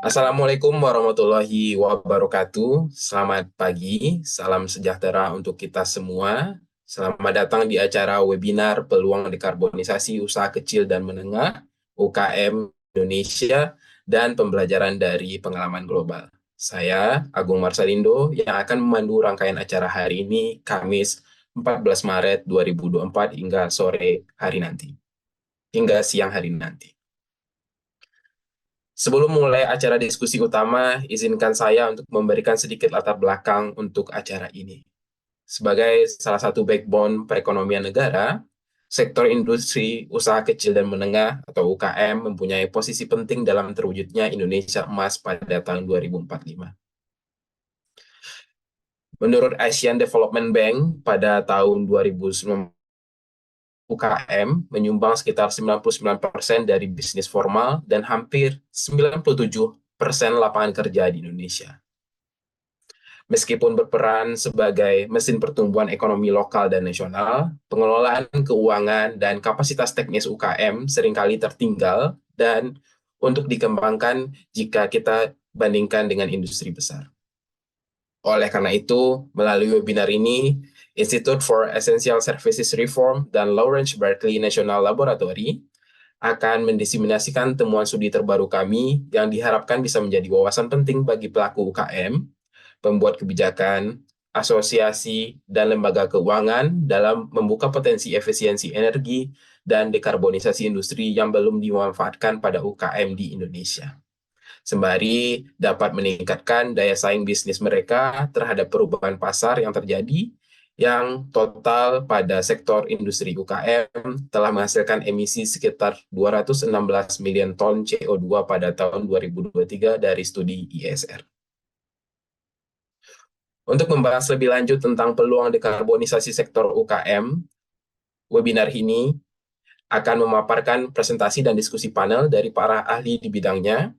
Assalamualaikum warahmatullahi wabarakatuh. Selamat pagi, salam sejahtera untuk kita semua. Selamat datang di acara webinar Peluang Dekarbonisasi Usaha Kecil dan Menengah UKM Indonesia dan Pembelajaran dari Pengalaman Global. Saya Agung Marsalindo yang akan memandu rangkaian acara hari ini, Kamis 14 Maret 2024 hingga sore hari nanti, hingga siang hari nanti. Sebelum mulai acara diskusi utama, izinkan saya untuk memberikan sedikit latar belakang untuk acara ini. Sebagai salah satu backbone perekonomian negara, sektor industri usaha kecil dan menengah atau UKM mempunyai posisi penting dalam terwujudnya Indonesia Emas pada tahun 2045. Menurut Asian Development Bank, pada tahun 2019, UKM menyumbang sekitar 99% dari bisnis formal dan hampir 97% lapangan kerja di Indonesia. Meskipun berperan sebagai mesin pertumbuhan ekonomi lokal dan nasional, pengelolaan keuangan dan kapasitas teknis UKM seringkali tertinggal dan untuk dikembangkan jika kita bandingkan dengan industri besar. Oleh karena itu, melalui webinar ini, Institute for Essential Services Reform dan Lawrence Berkeley National Laboratory akan mendiseminasikan temuan studi terbaru kami yang diharapkan bisa menjadi wawasan penting bagi pelaku UKM, pembuat kebijakan, asosiasi, dan lembaga keuangan dalam membuka potensi efisiensi energi dan dekarbonisasi industri yang belum dimanfaatkan pada UKM di Indonesia, sembari dapat meningkatkan daya saing bisnis mereka terhadap perubahan pasar yang terjadi, yang total pada sektor industri UKM telah menghasilkan emisi sekitar 216 miliar ton CO2 pada tahun 2023 dari studi ISR. Untuk membahas lebih lanjut tentang peluang dekarbonisasi sektor UKM, webinar ini akan memaparkan presentasi dan diskusi panel dari para ahli di bidangnya.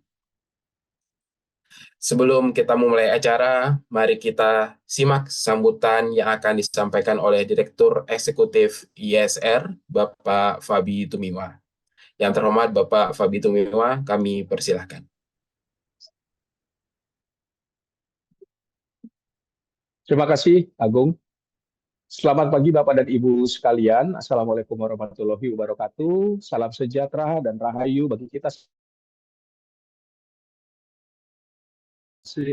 Sebelum kita memulai acara, mari kita simak sambutan yang akan disampaikan oleh Direktur Eksekutif ISR, Bapak Fabi Tumiwa. Yang terhormat Bapak Fabi Tumiwa, kami persilahkan. Terima kasih, Agung. Selamat pagi Bapak dan Ibu sekalian. Assalamualaikum warahmatullahi wabarakatuh. Salam sejahtera dan rahayu bagi kita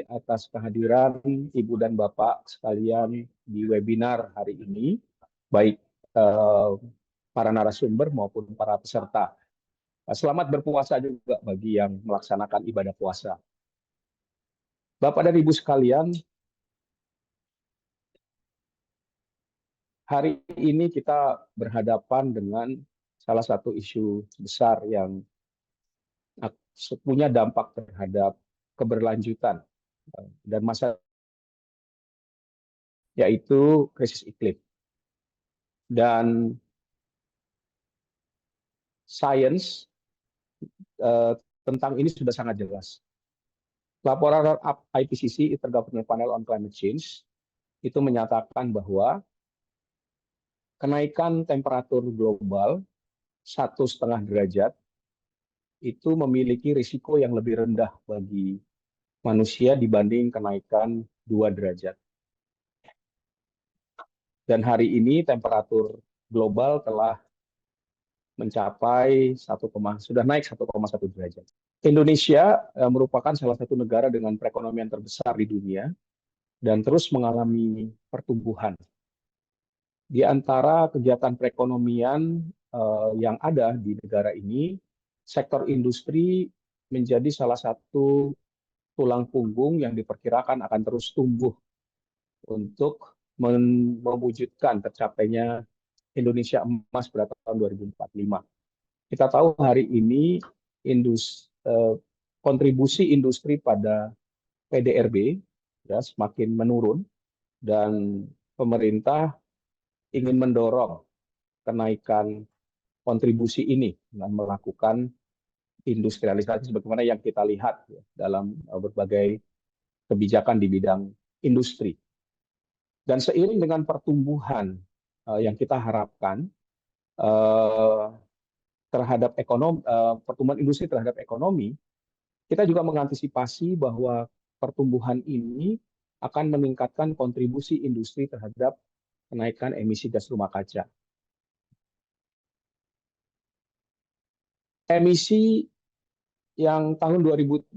atas kehadiran Ibu dan Bapak sekalian di webinar hari ini, baik para narasumber maupun para peserta. Selamat berpuasa juga bagi yang melaksanakan ibadah puasa. Bapak dan Ibu sekalian, hari ini kita berhadapan dengan salah satu isu besar yang punya dampak terhadap keberlanjutan dan masa, yaitu krisis iklim. Dan sains tentang ini sudah sangat jelas. Laporan IPCC, Intergovernmental Panel on Climate Change, itu menyatakan bahwa kenaikan temperatur global 1,5 derajat itu memiliki risiko yang lebih rendah bagi manusia dibanding kenaikan 2 derajat. Dan hari ini temperatur global telah mencapai sudah naik 1,1 derajat. Indonesia merupakan salah satu negara dengan perekonomian terbesar di dunia dan terus mengalami pertumbuhan. Di antara kegiatan perekonomian yang ada di negara ini, sektor industri menjadi salah satu tulang punggung yang diperkirakan akan terus tumbuh untuk mewujudkan tercapainya Indonesia Emas pada tahun 2045. Kita tahu hari ini kontribusi industri pada PDRB ya semakin menurun dan pemerintah ingin mendorong kenaikan kontribusi ini dengan melakukan industrialisasi sebagaimana yang kita lihat ya, dalam berbagai kebijakan di bidang industri. Dan seiring dengan pertumbuhan yang kita harapkan terhadap pertumbuhan industri terhadap ekonomi, Kita juga mengantisipasi bahwa pertumbuhan ini akan meningkatkan kontribusi industri terhadap kenaikan emisi gas rumah kaca. Emisi yang tahun 2021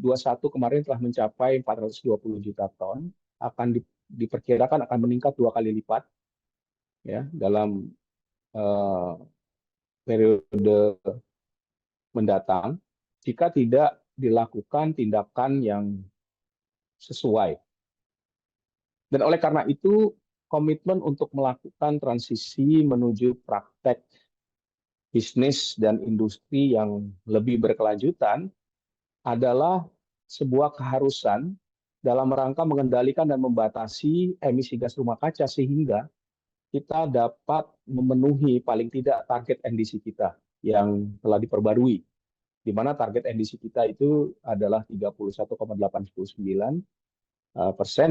kemarin telah mencapai 420 juta ton, akan diperkirakan akan meningkat 2 kali lipat ya dalam periode mendatang jika tidak dilakukan tindakan yang sesuai. Dan oleh karena itu, komitmen untuk melakukan transisi menuju praktek bisnis dan industri yang lebih berkelanjutan adalah sebuah keharusan dalam rangka mengendalikan dan membatasi emisi gas rumah kaca sehingga kita dapat memenuhi paling tidak target NDC kita yang telah diperbarui, di mana target NDC kita itu adalah 31,899%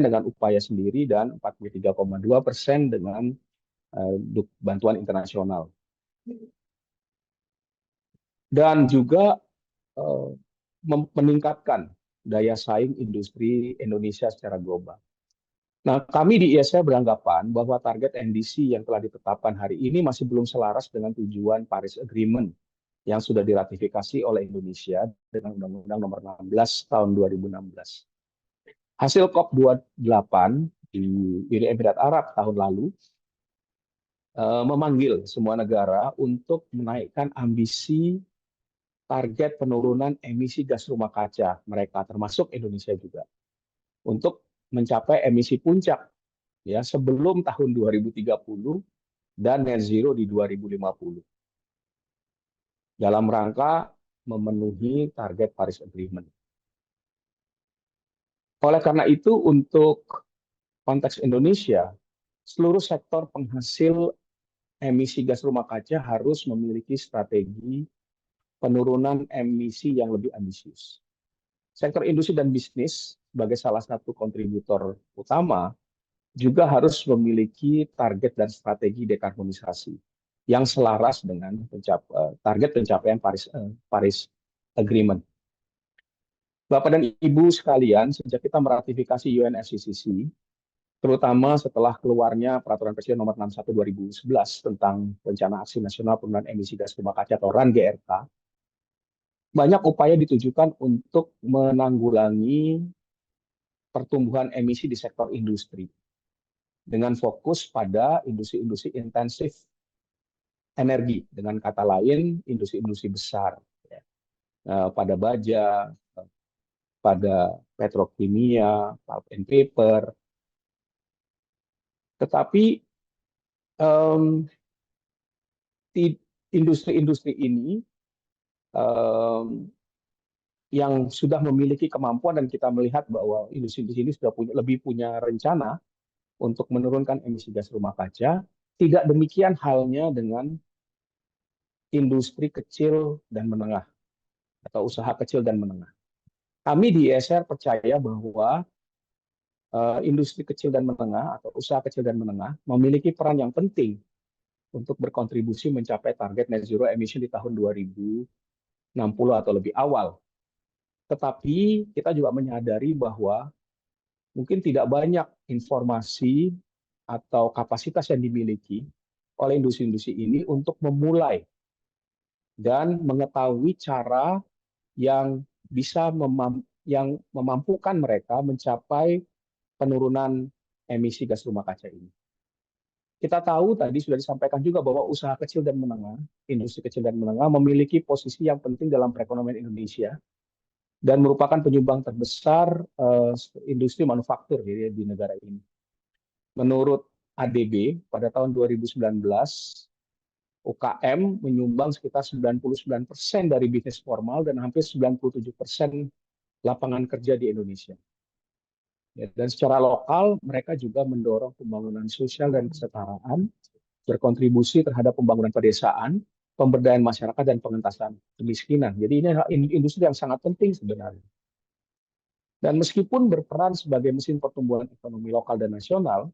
dengan upaya sendiri dan 43,2% dengan bantuan internasional. Dan juga meningkatkan daya saing industri Indonesia secara global. Nah, kami di ISR beranggapan bahwa target NDC yang telah ditetapkan hari ini masih belum selaras dengan tujuan Paris Agreement yang sudah diratifikasi oleh Indonesia dengan Undang-Undang Nomor 16 tahun 2016. Hasil COP28 di Uni Emirat Arab tahun lalu memanggil semua negara untuk menaikkan ambisi target penurunan emisi gas rumah kaca mereka, termasuk Indonesia juga, untuk mencapai emisi puncak ya sebelum tahun 2030 dan net zero di 2050 dalam rangka memenuhi target Paris Agreement. Oleh karena itu, untuk konteks Indonesia, seluruh sektor penghasil emisi gas rumah kaca harus memiliki strategi penurunan emisi yang lebih ambisius. Sektor industri dan bisnis sebagai salah satu kontributor utama juga harus memiliki target dan strategi dekarbonisasi yang selaras dengan target pencapaian Paris Agreement. Bapak dan Ibu sekalian, sejak kita meratifikasi UNFCCC, terutama setelah keluarnya Peraturan Presiden Nomor 61 2011 tentang Rencana Aksi Nasional Penurunan Emisi Gas Rumah Kaca atau RAN-GRK, banyak upaya ditujukan untuk menanggulangi pertumbuhan emisi di sektor industri dengan fokus pada industri-industri intensif energi, dengan kata lain industri-industri besar, ya. Pada baja, pada petrokimia, pulp and paper. Tetapi industri-industri ini yang sudah memiliki kemampuan, dan kita melihat bahwa industri ini sudah lebih punya rencana untuk menurunkan emisi gas rumah kaca. Tidak demikian halnya dengan industri kecil dan menengah atau usaha kecil dan menengah. Kami di ISR percaya bahwa industri kecil dan menengah atau usaha kecil dan menengah memiliki peran yang penting untuk berkontribusi mencapai target net zero emission di tahun 2060 atau lebih awal. Tetapi kita juga menyadari bahwa mungkin tidak banyak informasi atau kapasitas yang dimiliki oleh industri-industri ini untuk memulai dan mengetahui cara yang bisa memampukan mereka mencapai penurunan emisi gas rumah kaca ini. Kita tahu tadi sudah disampaikan juga bahwa usaha kecil dan menengah, industri kecil dan menengah memiliki posisi yang penting dalam perekonomian Indonesia dan merupakan penyumbang terbesar industri manufaktur di negara ini. Menurut ADB, pada tahun 2019, UKM menyumbang sekitar 99% dari bisnis formal dan hampir 97% lapangan kerja di Indonesia. Dan secara lokal, mereka juga mendorong pembangunan sosial dan kesetaraan, berkontribusi terhadap pembangunan pedesaan, pemberdayaan masyarakat, dan pengentasan kemiskinan. Jadi ini adalah industri yang sangat penting sebenarnya. Dan meskipun berperan sebagai mesin pertumbuhan ekonomi lokal dan nasional,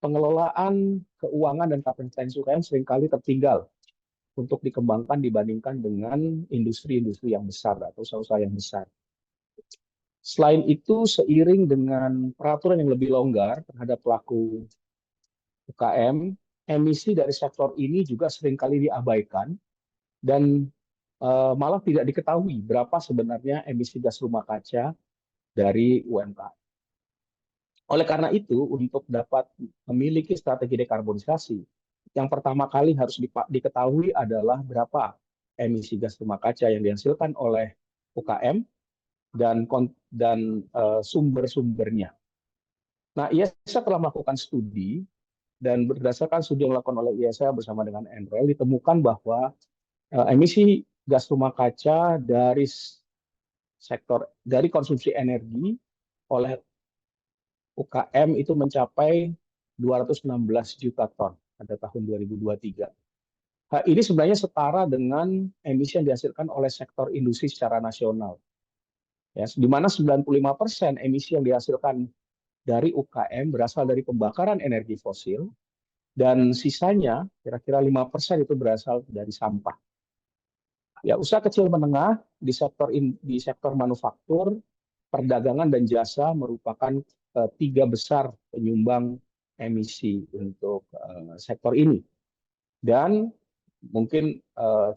pengelolaan keuangan dan kapasitas UKM seringkali tertinggal untuk dikembangkan dibandingkan dengan industri-industri yang besar atau usaha-usaha yang besar. Selain itu, seiring dengan peraturan yang lebih longgar terhadap pelaku UKM, emisi dari sektor ini juga seringkali diabaikan dan malah tidak diketahui berapa sebenarnya emisi gas rumah kaca dari UMKM. Oleh karena itu, untuk dapat memiliki strategi dekarbonisasi, yang pertama kali harus diketahui adalah berapa emisi gas rumah kaca yang dihasilkan oleh UKM dan sumber-sumbernya. Nah, IESA telah melakukan studi dan berdasarkan studi yang dilakukan oleh IESA bersama dengan NREL ditemukan bahwa emisi gas rumah kaca dari konsumsi energi oleh UKM itu mencapai 216 juta ton pada tahun 2023. Ini sebenarnya setara dengan emisi yang dihasilkan oleh sektor industri secara nasional. Ya, di mana 95% emisi yang dihasilkan dari UKM berasal dari pembakaran energi fosil dan sisanya kira-kira 5% itu berasal dari sampah. Ya, usaha kecil menengah di sektor manufaktur, perdagangan dan jasa merupakan tiga besar penyumbang emisi untuk sektor ini. Dan mungkin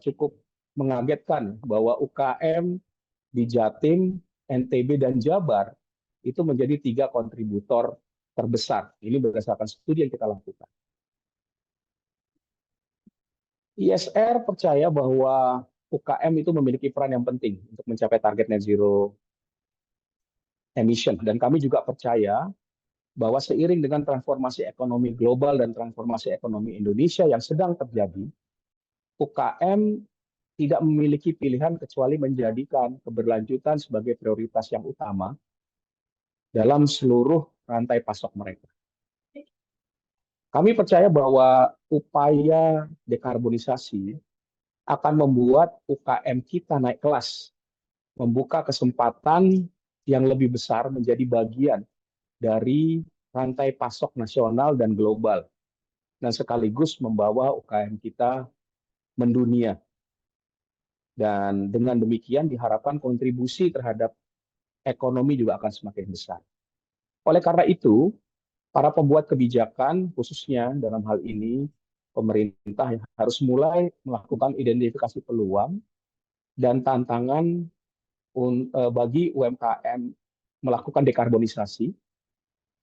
cukup mengagetkan bahwa UKM di Jatim, NTB, dan Jabar itu menjadi tiga kontributor terbesar. Ini berdasarkan studi yang kita lakukan. ISR percaya bahwa UKM itu memiliki peran yang penting untuk mencapai target net zero emission. Dan kami juga percaya bahwa seiring dengan transformasi ekonomi global dan transformasi ekonomi Indonesia yang sedang terjadi, UKM tidak memiliki pilihan kecuali menjadikan keberlanjutan sebagai prioritas yang utama dalam seluruh rantai pasok mereka. Kami percaya bahwa upaya dekarbonisasi akan membuat UKM kita naik kelas, membuka kesempatan yang lebih besar menjadi bagian dari rantai pasok nasional dan global, dan sekaligus membawa UKM kita mendunia. Dan dengan demikian diharapkan kontribusi terhadap ekonomi juga akan semakin besar. Oleh karena itu, para pembuat kebijakan, khususnya dalam hal ini pemerintah, harus mulai melakukan identifikasi peluang dan tantangan bagi UMKM melakukan dekarbonisasi,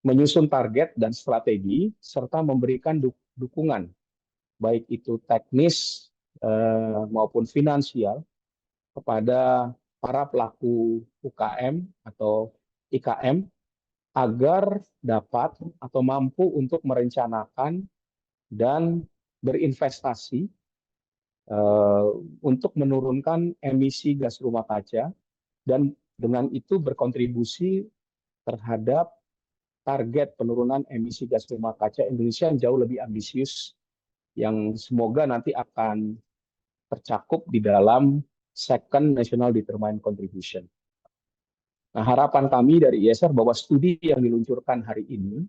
menyusun target dan strategi, serta memberikan dukungan, baik itu teknis maupun finansial, kepada para pelaku UKM atau IKM agar dapat atau mampu untuk merencanakan dan berinvestasi untuk menurunkan emisi gas rumah kaca dan dengan itu berkontribusi terhadap target penurunan emisi gas rumah kaca Indonesia yang jauh lebih ambisius yang semoga nanti akan tercakup di dalam Second National Determined Contribution. Nah, harapan kami dari ISR bahwa studi yang diluncurkan hari ini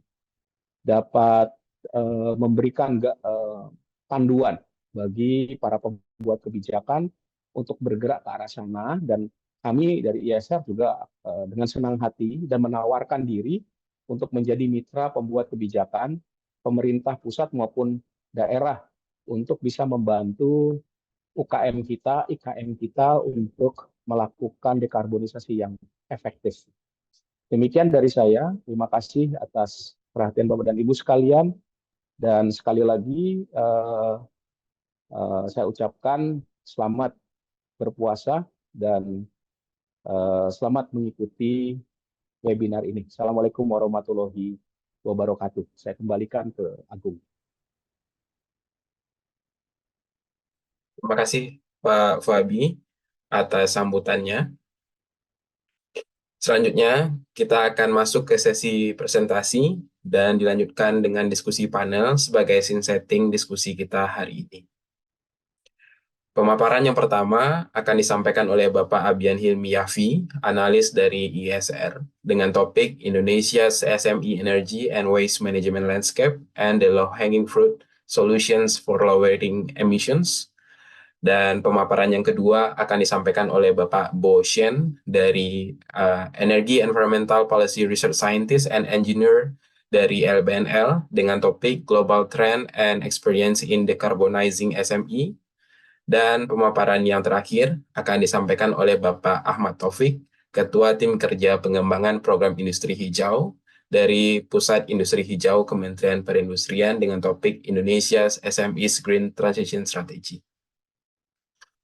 dapat memberikan panduan bagi para pembuat kebijakan untuk bergerak ke arah sana, dan kami dari ISR juga dengan senang hati dan menawarkan diri untuk menjadi mitra pembuat kebijakan pemerintah pusat maupun daerah untuk bisa membantu UKM kita, IKM kita untuk melakukan dekarbonisasi yang efektif. Demikian dari saya. Terima kasih atas perhatian Bapak dan Ibu sekalian. Dan sekali lagi saya ucapkan selamat berpuasa dan selamat mengikuti webinar ini. Assalamualaikum warahmatullahi wabarakatuh. Saya kembalikan ke Agung. Terima kasih Pak Fabi atas sambutannya. Selanjutnya, kita akan masuk ke sesi presentasi dan dilanjutkan dengan diskusi panel sebagai scene setting diskusi kita hari ini. Pemaparan yang pertama akan disampaikan oleh Bapak Abian Hilmi Yafi, analis dari ISR, dengan topik Indonesia's SME Energy and Waste Management Landscape and the Low-Hanging Fruit Solutions for Lowering Emissions. Dan pemaparan yang kedua akan disampaikan oleh Bapak Bo Shen dari Energy Environmental Policy Research Scientist and Engineer dari LBNL dengan topik Global Trend and Experience in Decarbonizing SME. Dan pemaparan yang terakhir akan disampaikan oleh Bapak Ahmad Taufik, Ketua Tim Kerja Pengembangan Program Industri Hijau dari Pusat Industri Hijau Kementerian Perindustrian dengan topik Indonesia's SME's Green Transition Strategy.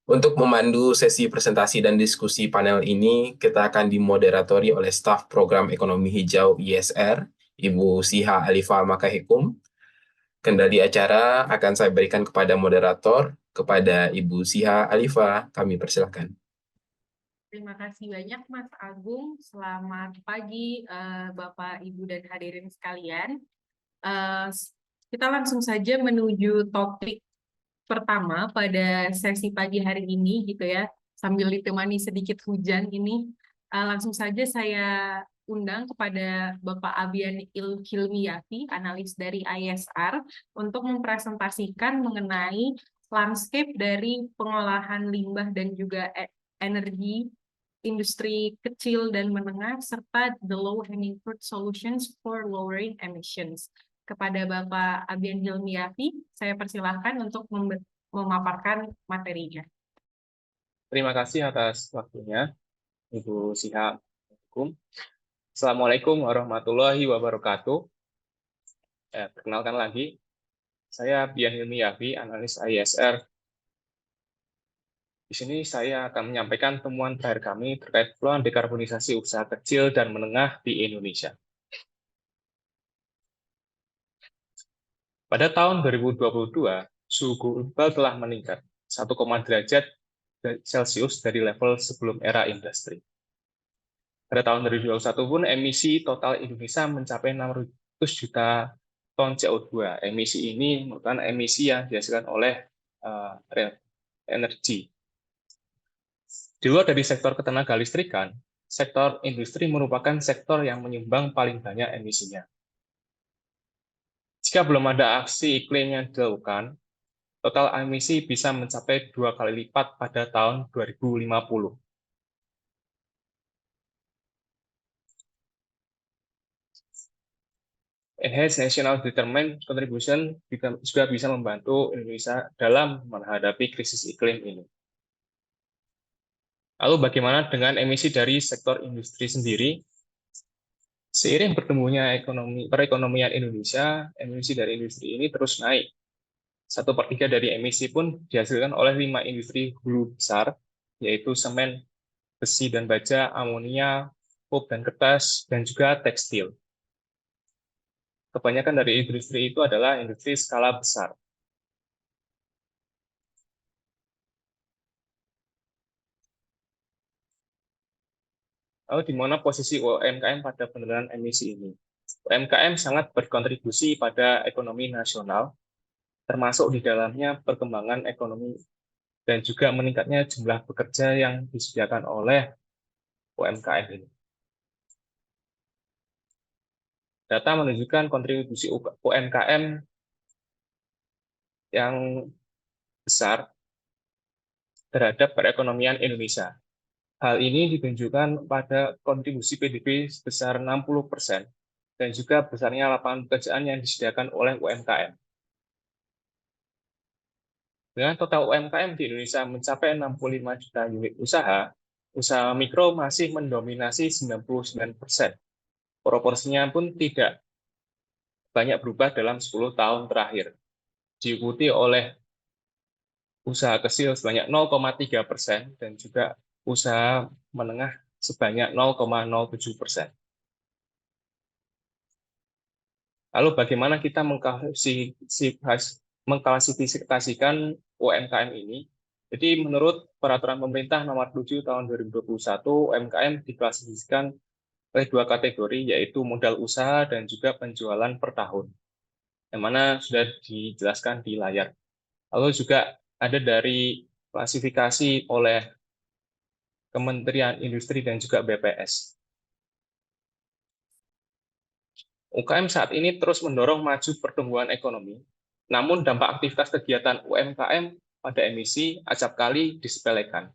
Untuk memandu sesi presentasi dan diskusi panel ini, kita akan dimoderatori oleh staf Program Ekonomi Hijau ISR, Ibu Siha Alifa Makahikum. Kendali acara akan saya berikan kepada moderator, kepada Ibu Siha Alifa. Kami persilakan. Terima kasih banyak Mas Agung. Selamat pagi Bapak, Ibu, dan hadirin sekalian. Kita langsung saja menuju topik pertama pada sesi pagi hari ini gitu ya, sambil ditemani sedikit hujan ini. Langsung saja saya undang kepada Bapak Abian Hilmiyafi, analis dari ISR, untuk mempresentasikan mengenai landscape dari pengolahan limbah dan juga energi industri kecil dan menengah serta the low hanging fruit solutions for lowering emissions. Kepada Bapak Abian Hilmiyafi, saya persilahkan untuk memaparkan materinya. Terima kasih atas waktunya, Ibu Siha. Assalamualaikum warahmatullahi wabarakatuh. Perkenalkan lagi, saya Bian Hilmiyafi, analis ISR. Di sini saya akan menyampaikan temuan terakhir kami terkait peluang dekarbonisasi usaha kecil dan menengah di Indonesia. Pada tahun 2022, suhu global telah meningkat 1, derajat Celcius dari level sebelum era industri. Pada tahun 2021 pun emisi total Indonesia mencapai 600 juta ton CO2. Emisi ini merupakan emisi yang dihasilkan oleh energi. Di luar dari sektor ketenaga listrikan, sektor industri merupakan sektor yang menyumbang paling banyak emisinya. Jika belum ada aksi iklim yang dilakukan, total emisi bisa mencapai 2 kali lipat pada tahun 2050. Enhanced National Determined Contribution juga bisa membantu Indonesia dalam menghadapi krisis iklim ini. Lalu bagaimana dengan emisi dari sektor industri sendiri? Seiring bertumbuhnya perekonomian Indonesia, emisi dari industri ini terus naik. 1/3 dari emisi pun dihasilkan oleh 5 industri hulu besar, yaitu semen, besi dan baja, amonia, pulp dan kertas, dan juga tekstil. Kebanyakan dari industri itu adalah industri skala besar. Lalu di mana posisi UMKM pada penurunan emisi ini? UMKM sangat berkontribusi pada ekonomi nasional, termasuk di dalamnya perkembangan ekonomi dan juga meningkatnya jumlah pekerja yang disediakan oleh UMKM ini. Data menunjukkan kontribusi UMKM yang besar terhadap perekonomian Indonesia. Hal ini ditunjukkan pada kontribusi PDB sebesar 60% dan juga besarnya lapangan pekerjaan yang disediakan oleh UMKM. Dengan total UMKM di Indonesia mencapai 65 juta unit usaha, usaha mikro masih mendominasi 99%. Proporsinya pun tidak banyak berubah dalam 10 tahun terakhir. Diikuti oleh usaha kecil sebanyak 0,3% dan juga usaha menengah sebanyak 0,07%. Lalu bagaimana kita mengklasifikasikan UMKM ini? Jadi menurut Peraturan Pemerintah Nomor 7 Tahun 2021, UMKM diklasifikasikan oleh 2 kategori, yaitu modal usaha dan juga penjualan per tahun, yang mana sudah dijelaskan di layar. Lalu juga ada dari klasifikasi oleh Kementerian Industri dan juga BPS. UMKM saat ini terus mendorong maju pertumbuhan ekonomi, namun dampak aktivitas kegiatan UMKM pada emisi acap kali disepelekan,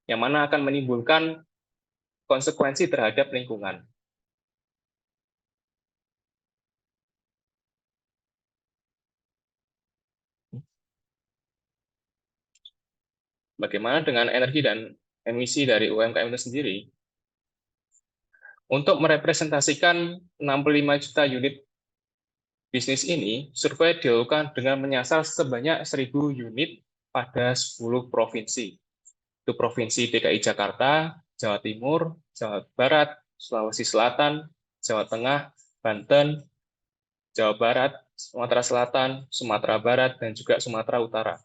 yang mana akan menimbulkan konsekuensi terhadap lingkungan. Bagaimana dengan energi dan emisi dari UMKM itu sendiri? Untuk merepresentasikan 65 juta unit bisnis ini, survei dilakukan dengan menyasar sebanyak 1.000 unit pada 10 provinsi. Itu Provinsi DKI Jakarta, Jawa Timur, Jawa Barat, Sulawesi Selatan, Jawa Tengah, Banten, Jawa Barat, Sumatera Selatan, Sumatera Barat, dan juga Sumatera Utara.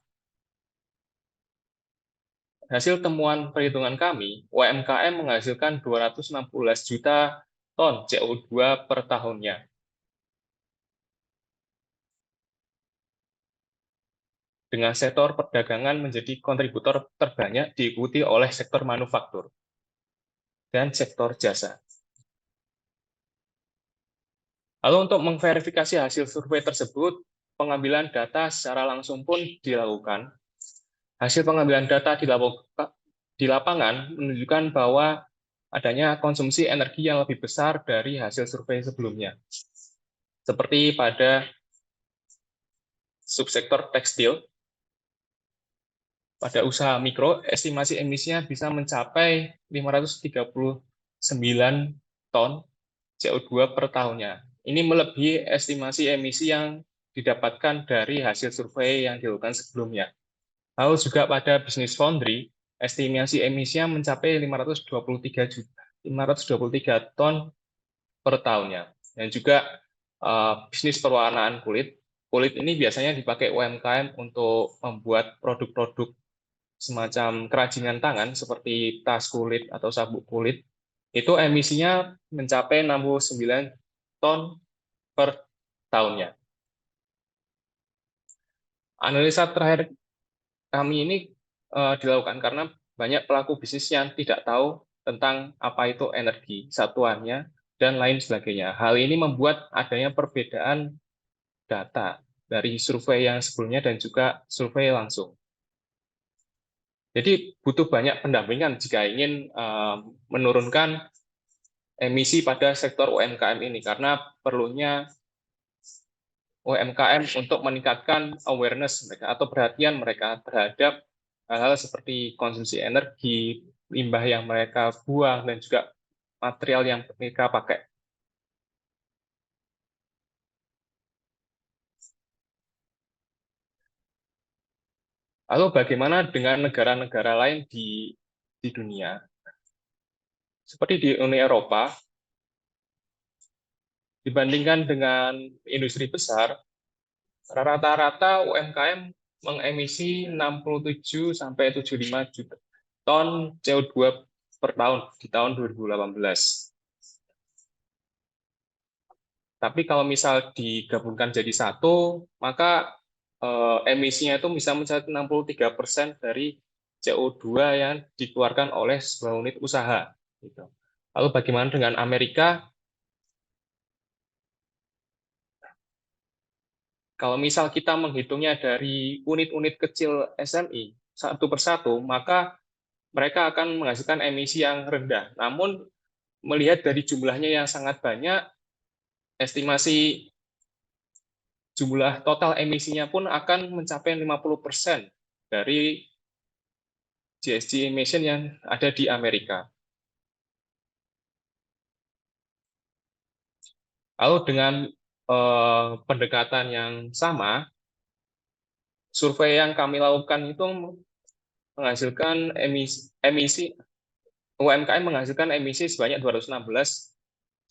Hasil temuan perhitungan kami, UMKM menghasilkan 216 juta ton CO2 per tahunnya. Dengan sektor perdagangan menjadi kontributor terbanyak diikuti oleh sektor manufaktur dan sektor jasa. Lalu untuk memverifikasi hasil survei tersebut, pengambilan data secara langsung pun dilakukan. Hasil pengambilan data di lapangan menunjukkan bahwa adanya konsumsi energi yang lebih besar dari hasil survei sebelumnya. Seperti pada subsektor tekstil, pada usaha mikro, estimasi emisinya bisa mencapai 539 ton CO2 per tahunnya. Ini melebihi estimasi emisi yang didapatkan dari hasil survei yang dilakukan sebelumnya. Lalu juga pada bisnis foundry, estimasi emisinya mencapai 523 ton per tahunnya. Dan juga bisnis perwarnaan kulit. Kulit ini biasanya dipakai UMKM untuk membuat produk-produk semacam kerajinan tangan seperti tas kulit atau sabuk kulit. Itu emisinya mencapai 69 ton per tahunnya. Analisa terakhir kami ini dilakukan karena banyak pelaku bisnis yang tidak tahu tentang apa itu energi, satuannya, dan lain sebagainya. Hal ini membuat adanya perbedaan data dari survei yang sebelumnya dan juga survei langsung. Jadi butuh banyak pendampingan jika ingin menurunkan emisi pada sektor UMKM ini, karena perlunya UMKM untuk meningkatkan awareness mereka atau perhatian mereka terhadap hal-hal seperti konsumsi energi, limbah yang mereka buang, dan juga material yang mereka pakai. Lalu bagaimana dengan negara-negara lain di dunia? Seperti di Uni Eropa, dibandingkan dengan industri besar, rata-rata UMKM mengemisi 67 sampai 75 juta ton CO2 per tahun di tahun 2018. Tapi kalau misal digabungkan jadi satu, maka emisinya itu bisa mencapai 63% dari CO2 yang dikeluarkan oleh sebuah unit usaha. Lalu bagaimana dengan Amerika? Kalau misal kita menghitungnya dari unit-unit kecil SMI satu persatu, maka mereka akan menghasilkan emisi yang rendah. Namun melihat dari jumlahnya yang sangat banyak, estimasi jumlah total emisinya pun akan mencapai 50% dari GHG emission yang ada di Amerika. Lalu dengan pendekatan yang sama, survei yang kami lakukan itu menghasilkan emisi UMKM menghasilkan emisi sebanyak 216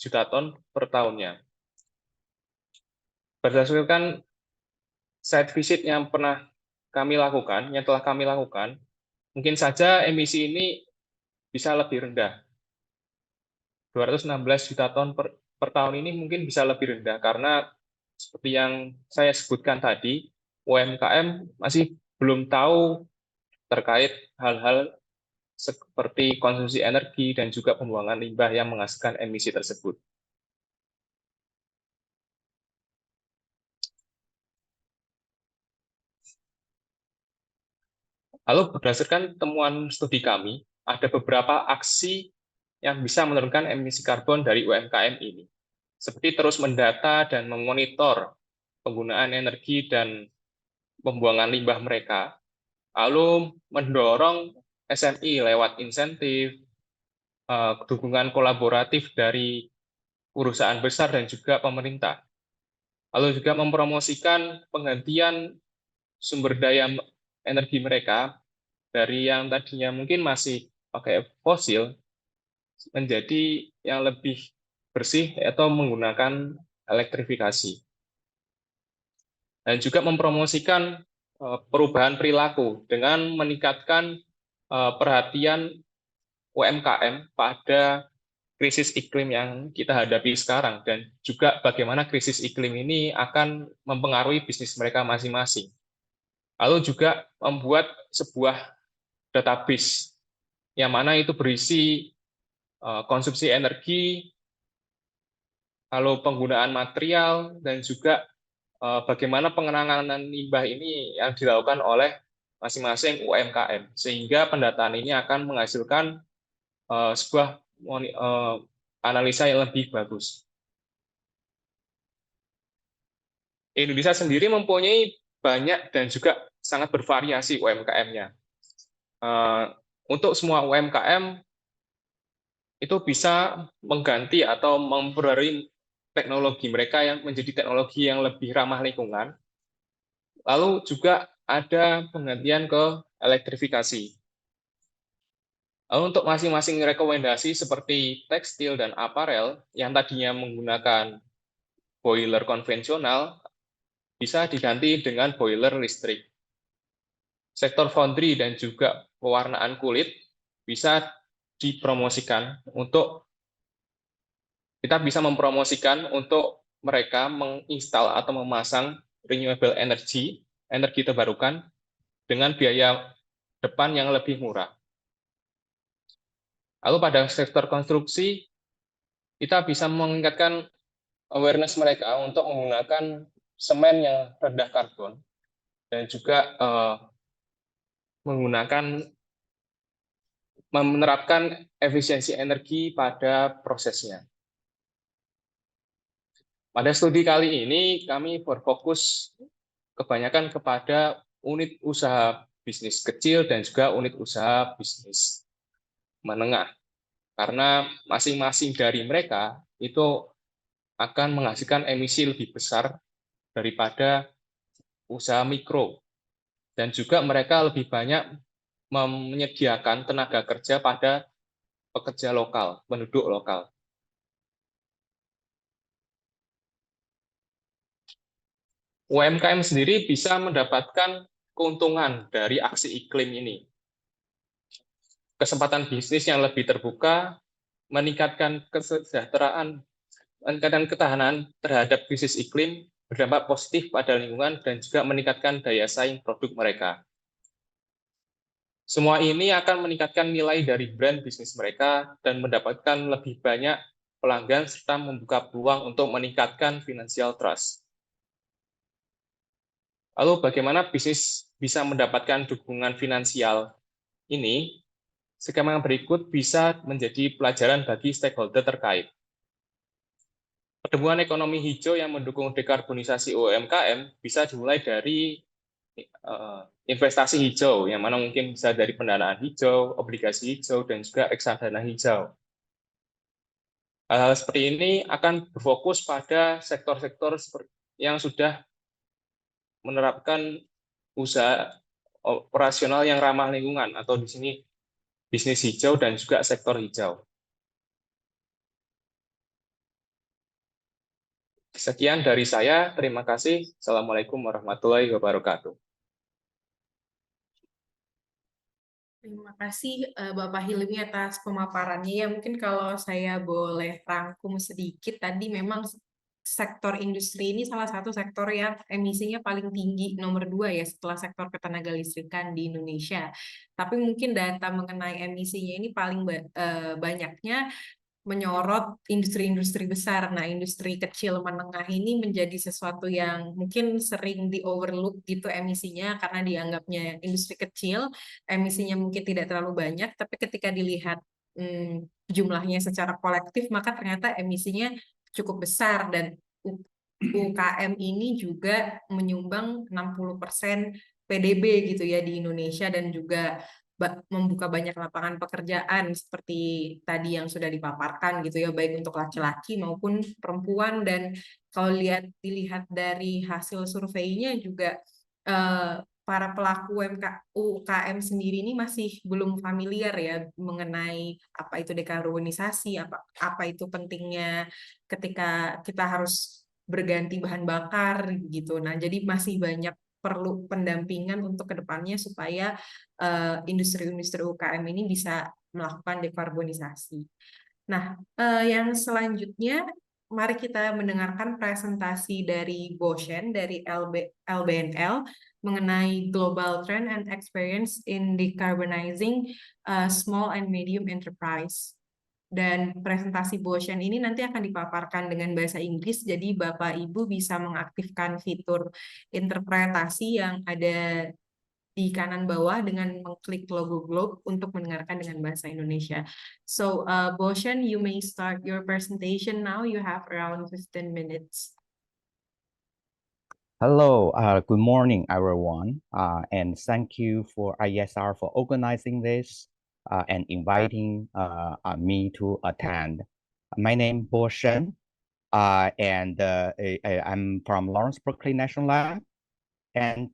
juta ton per tahunnya. Berdasarkan site visit yang pernah kami lakukan, yang telah kami lakukan, mungkin saja emisi ini bisa lebih rendah. 216 juta ton per tahun ini mungkin bisa lebih rendah karena seperti yang saya sebutkan tadi, UMKM masih belum tahu terkait hal-hal seperti konsumsi energi dan juga pembuangan limbah yang menghasilkan emisi tersebut. Lalu berdasarkan temuan studi kami, ada beberapa aksi yang bisa menurunkan emisi karbon dari UMKM ini, seperti terus mendata dan memonitor penggunaan energi dan pembuangan limbah mereka, lalu mendorong SMI lewat insentif, dukungan kolaboratif dari perusahaan besar dan juga pemerintah, lalu juga mempromosikan penggantian sumber daya energi mereka dari yang tadinya mungkin masih pakai fosil menjadi yang lebih bersih atau menggunakan elektrifikasi. Dan juga mempromosikan perubahan perilaku dengan meningkatkan perhatian UMKM pada krisis iklim yang kita hadapi sekarang, dan juga bagaimana krisis iklim ini akan mempengaruhi bisnis mereka masing-masing. Lalu juga membuat sebuah database yang mana itu berisi konsumsi energi, lalu penggunaan material, dan juga bagaimana pengenangan limbah ini yang dilakukan oleh masing-masing UMKM, sehingga pendataan ini akan menghasilkan sebuah analisa yang lebih bagus. Indonesia sendiri mempunyai banyak dan juga sangat bervariasi UMKM-nya. Untuk semua UMKM itu bisa mengganti atau memperbarui teknologi mereka yang menjadi teknologi yang lebih ramah lingkungan. Lalu juga ada penggantian ke elektrifikasi. Lalu untuk masing-masing rekomendasi seperti tekstil dan aparel yang tadinya menggunakan boiler konvensional bisa diganti dengan boiler listrik. Sektor foundry dan juga pewarnaan kulit bisa dipromosikan untuk kita bisa mempromosikan untuk mereka menginstal atau memasang renewable energy, energi terbarukan dengan biaya depan yang lebih murah. Lalu pada sektor konstruksi, kita bisa meningkatkan awareness mereka untuk menggunakan semen yang rendah karbon dan juga menerapkan efisiensi energi pada prosesnya. Pada studi kali ini, kami berfokus kebanyakan kepada unit usaha bisnis kecil dan juga unit usaha bisnis menengah. Karena masing-masing dari mereka itu akan menghasilkan emisi lebih besar daripada usaha mikro. Dan juga mereka lebih banyak menyediakan tenaga kerja pada pekerja lokal, penduduk lokal. UMKM sendiri bisa mendapatkan keuntungan dari aksi iklim ini. Kesempatan bisnis yang lebih terbuka, meningkatkan kesejahteraan, meningkatkan ketahanan terhadap krisis iklim, berdampak positif pada lingkungan, dan juga meningkatkan daya saing produk mereka. Semua ini akan meningkatkan nilai dari brand bisnis mereka dan mendapatkan lebih banyak pelanggan serta membuka peluang untuk meningkatkan financial trust. Lalu bagaimana bisnis bisa mendapatkan dukungan finansial ini? Skema yang berikut bisa menjadi pelajaran bagi stakeholder terkait. Pertumbuhan ekonomi hijau yang mendukung dekarbonisasi UMKM bisa dimulai dari investasi hijau, yang mana mungkin bisa dari pendanaan hijau, obligasi hijau, dan juga reksadana hijau. Hal-hal seperti ini akan berfokus pada sektor-sektor yang sudah menerapkan usaha operasional yang ramah lingkungan, atau di sini bisnis hijau dan juga sektor hijau. Sekian dari saya, terima kasih. Assalamualaikum warahmatullahi wabarakatuh. Terima kasih Bapak Hilmi atas pemaparannya. Ya, mungkin kalau saya boleh rangkum sedikit, tadi memang sektor industri ini salah satu sektor yang emisinya paling tinggi, nomor 2 ya, setelah sektor ketenagalistrikan di Indonesia. Tapi mungkin data mengenai emisinya ini paling banyaknya menyorot industri-industri besar. Nah, industri kecil menengah ini menjadi sesuatu yang mungkin sering di overlook gitu emisinya karena dianggapnya industri kecil, emisinya mungkin tidak terlalu banyak, tapi ketika dilihat jumlahnya secara kolektif, maka ternyata emisinya cukup besar dan UKM ini juga menyumbang 60% PDB gitu ya di Indonesia dan juga membuka banyak lapangan pekerjaan seperti tadi yang sudah dipaparkan gitu ya, baik untuk laki-laki maupun perempuan. Dan kalau dilihat dari hasil surveinya juga para pelaku UKM sendiri ini masih belum familiar ya mengenai apa itu dekarbonisasi, apa itu pentingnya ketika kita harus berganti bahan bakar gitu. Nah, jadi masih banyak perlu pendampingan untuk kedepannya supaya industri-industri UKM ini bisa melakukan dekarbonisasi. Nah, yang selanjutnya, mari kita mendengarkan presentasi dari Boshen dari LBNL mengenai Global Trend and Experience in Decarbonizing Small and Medium Enterprise. Dan presentasi Boshen ini nanti akan dipaparkan dengan bahasa Inggris, jadi Bapak Ibu bisa mengaktifkan fitur interpretasi yang ada di kanan bawah dengan mengklik logo globe untuk mendengarkan dengan bahasa Indonesia. So, Boshen, you may start your presentation now. You have around 15 minutes. Hello, good morning, everyone, and thank you for IESR for organizing this and inviting me to attend. My name is Bo Shen, and I'm from Lawrence Berkeley National Lab. And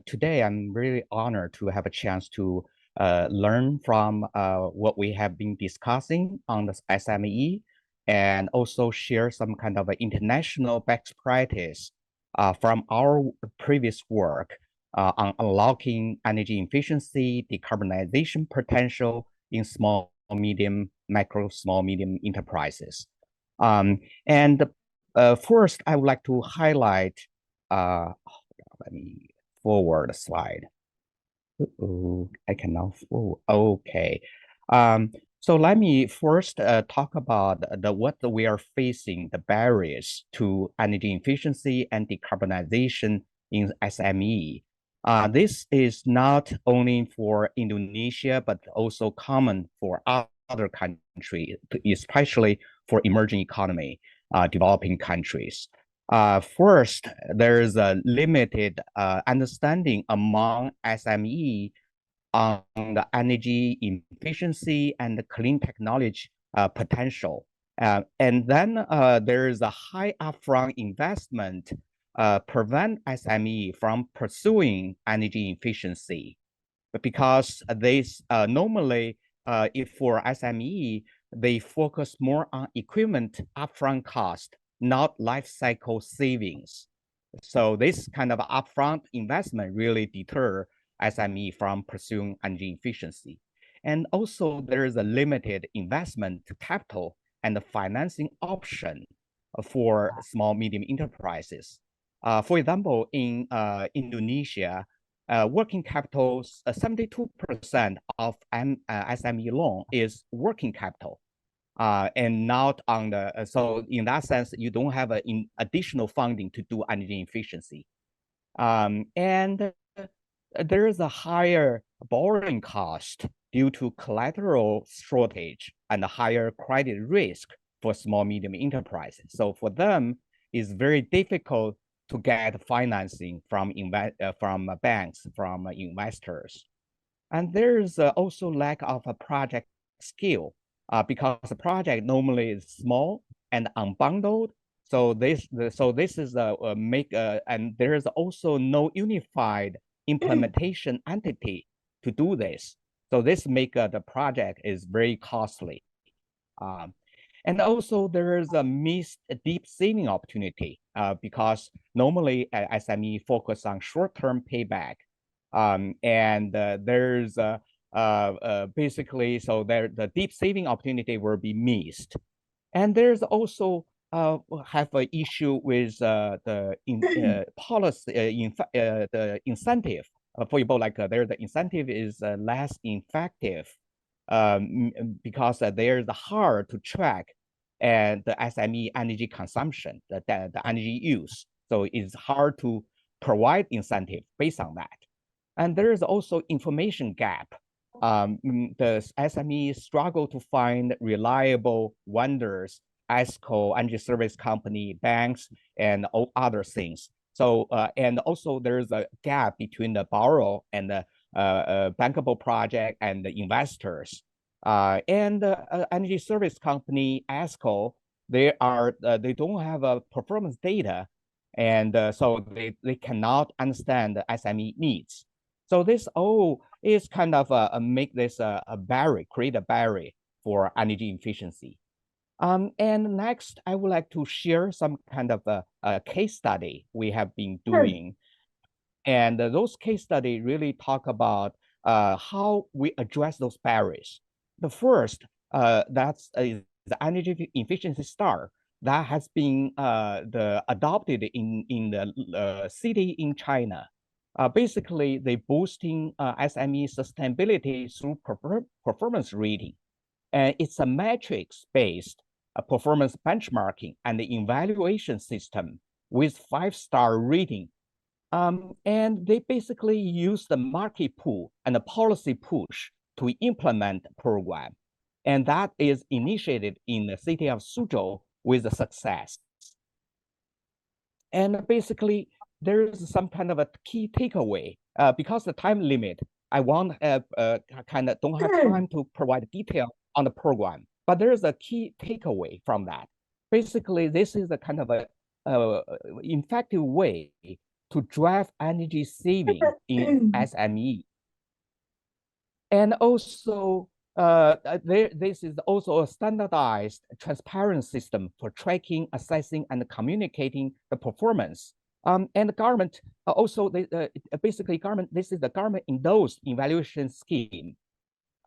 today I'm really honored to have a chance to learn from what we have been discussing on the SME and also share some kind of international best practice from our previous work on unlocking energy efficiency, decarbonization potential in small, medium, micro, small, medium enterprises. And first, I would like to highlight, let me forward a slide. I cannot forward. Okay. So let me first talk about what we are facing, the barriers to energy efficiency and decarbonization in SME. This is not only for Indonesia, but also common for other countries, especially for emerging economy, developing countries. First, there is a limited understanding among SME on the energy efficiency and the clean technology potential. And then there is a high upfront investment prevent SME from pursuing energy efficiency. Because this normally, if for SME, they focus more on equipment upfront cost, not life cycle savings. So this kind of upfront investment really deter SME from pursuing energy efficiency. And also there is a limited investment capital and the financing option for small, medium enterprises. For example, in Indonesia, working capital, 72% of SME loan is working capital. And not on the, so in that sense, you don't have an additional funding to do energy efficiency. And there is a higher borrowing cost due to collateral shortage and a higher credit risk for small, medium enterprises. So for them, it's very difficult to get financing from banks, from investors. And there's also lack of a project skill because the project normally is small and unbundled. So this is and there is also no unified implementation entity to do this. So this make the project is very costly. And also there is a missed deep saving opportunity because normally SME focus on short-term payback. And there's basically, so the deep saving opportunity will be missed. And there's also have an issue with the policy, the incentive. For example, like there the incentive is less effective because there's hard to track and the SME energy consumption, the energy use. So it's hard to provide incentive based on that. And there is also information gap. The SME struggle to find reliable vendors, ESCO, energy service company, banks, and all other things. So, and also there's a gap between the borrower and the bankable project and the investors. And the energy service company, ESCO, they don't have a performance data, and so they cannot understand the SME needs. So this all is kind of make this a barrier, create a barrier for energy efficiency. And next, I would like to share some kind of a case study we have been doing. And those case studies really talk about how we address those barriers. The first, that's the energy efficiency star that has been adopted in the city in China. Basically, they boosting SME sustainability through performance rating. And it's a matrix-based performance benchmarking and the evaluation system with 5-star rating. And they basically use the market pull and the policy push to implement the program. And that is initiated in the city of Suzhou with a success. And basically, there's some kind of a key takeaway. Because the time limit, I want kind of don't have time to provide detail on the program, but there's a key takeaway from that. Basically, this is a kind of a effective way to drive energy saving in SME. And also, this is also a standardized transparent system for tracking, assessing, and communicating the performance. And the government also, basically government, this is the government endorsed evaluation scheme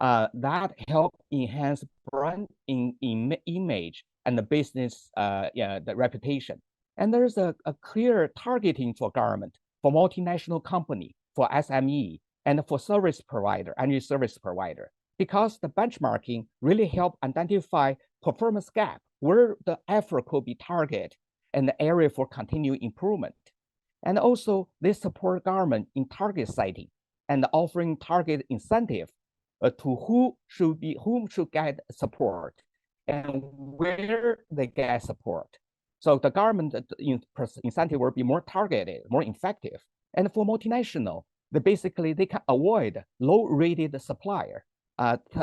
that help enhance brand image and the business, the reputation. And there's a clear targeting for government, for multinational company, for SME, and for service provider, energy service provider, because the benchmarking really help identify performance gap, where the effort could be targeted and the area for continued improvement. And also they support government in target setting and offering target incentive to whom should get support and where they get support. So the government incentive will be more targeted, more effective. And for multinational, they can avoid low-rated supplier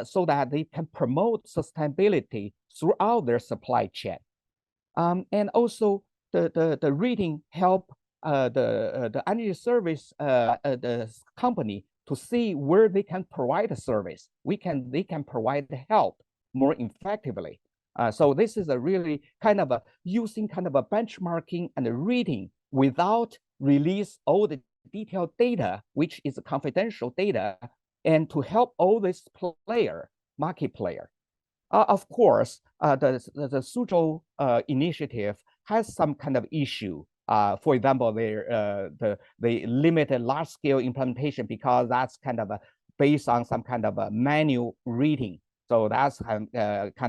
so that they can promote sustainability throughout their supply chain. And also the rating help the energy service the company to see where they can provide a service. They can provide help more effectively. So this is a really kind of using kind of a benchmarking and a rating without release all the detailed data, which is confidential data, and to help all this market player. Of course, the Suzhou initiative has some kind of issue. For example, they limited large-scale implementation because that's kind of based on some kind of a manual reading. So that's kind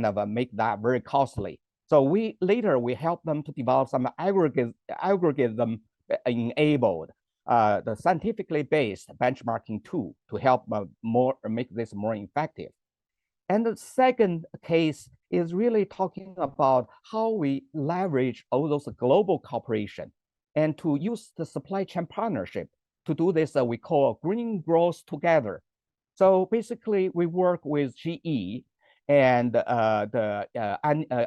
of make that very costly. So we help them to develop some algorithm enabled the scientifically based benchmarking tool to help make this more effective. And the second case is really talking about how we leverage all those global cooperation and to use the supply chain partnership to do this we call green growth together. So basically, we work with GE and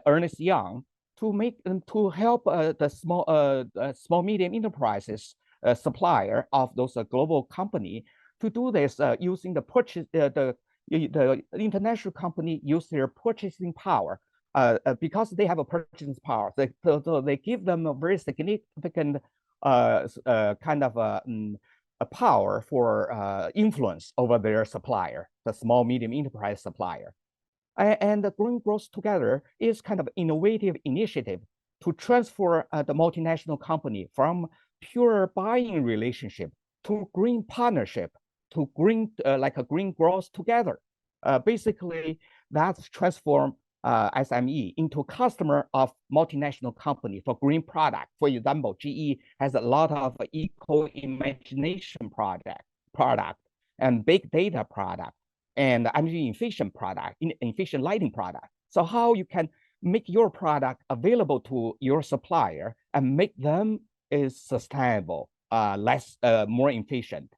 Ernst Young to help the small medium enterprises supplier of those global company to do this using the purchase the international company use their purchasing power because they have a purchasing power. So they give them a very significant kind of a power for influence over their supplier, the small medium enterprise supplier. And the Green Growth Together is kind of innovative initiative to transfer the multinational company from pure buying relationship to green partnership, to green like a green growth together. basically that's transform SME into customer of multinational company for green product. For example, GE has a lot of eco-imagination product and big data product and energy efficient product, efficient lighting product. So how you can make your product available to your supplier and make them is sustainable, more efficient.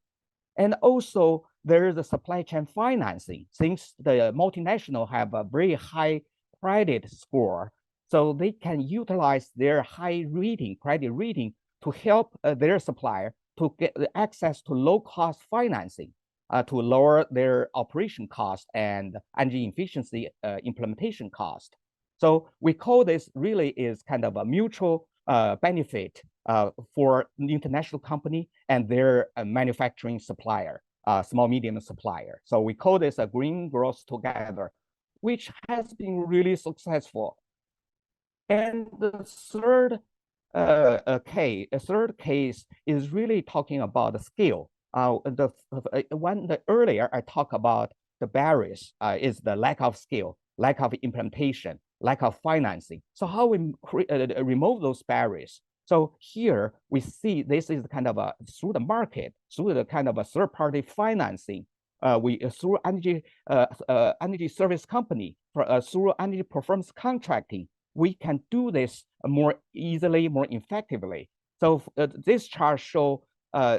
And also there is a supply chain financing. Since the multinational have a very high credit score, so they can utilize their high credit rating to help their supplier to get access to low-cost financing to lower their operation cost and energy efficiency implementation cost. So we call this really is kind of a mutual benefit for the international company and their manufacturing supplier, small medium supplier. So we call this a green growth together, which has been really successful. And the third case is really talking about the scale. Earlier I talked about the barriers is the lack of scale, lack of implementation, lack of financing. So how we remove those barriers? So here we see this is kind of through the market, through the kind of a third-party financing. Through energy service company, through energy performance contracting, we can do this more easily, more effectively. So this chart shows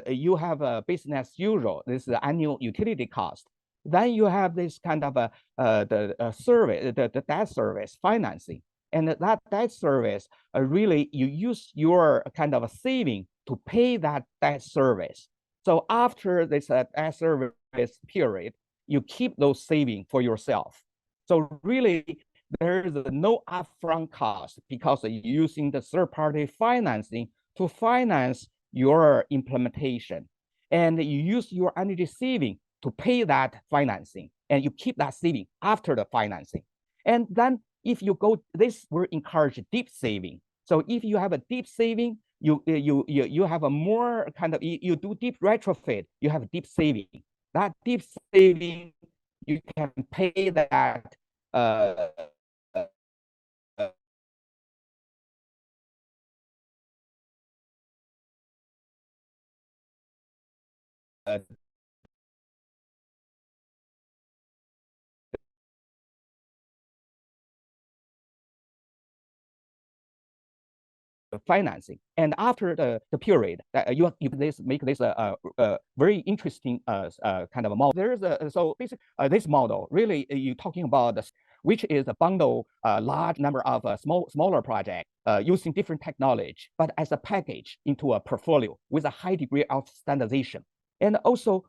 you have a business as usual. This is the annual utility cost. Then you have this kind of the debt service financing. And that debt service, really, you use your kind of a saving to pay that debt service. So after this debt service period, you keep those savings for yourself. So really, there is no upfront cost because you're using the third-party financing to finance your implementation. And you use your energy saving to pay that financing, and you keep that saving after the financing. And then if you go, this will encourage deep saving. So if you have a deep saving, you have a more kind of, you do deep retrofit, you have deep saving. That deep saving, you can pay that financing. And after the period, you make this a very interesting kind of a model. There's so basically this model really you're talking about this, which is a bundle large number of smaller projects using different technology, but as a package into a portfolio with a high degree of standardization. And also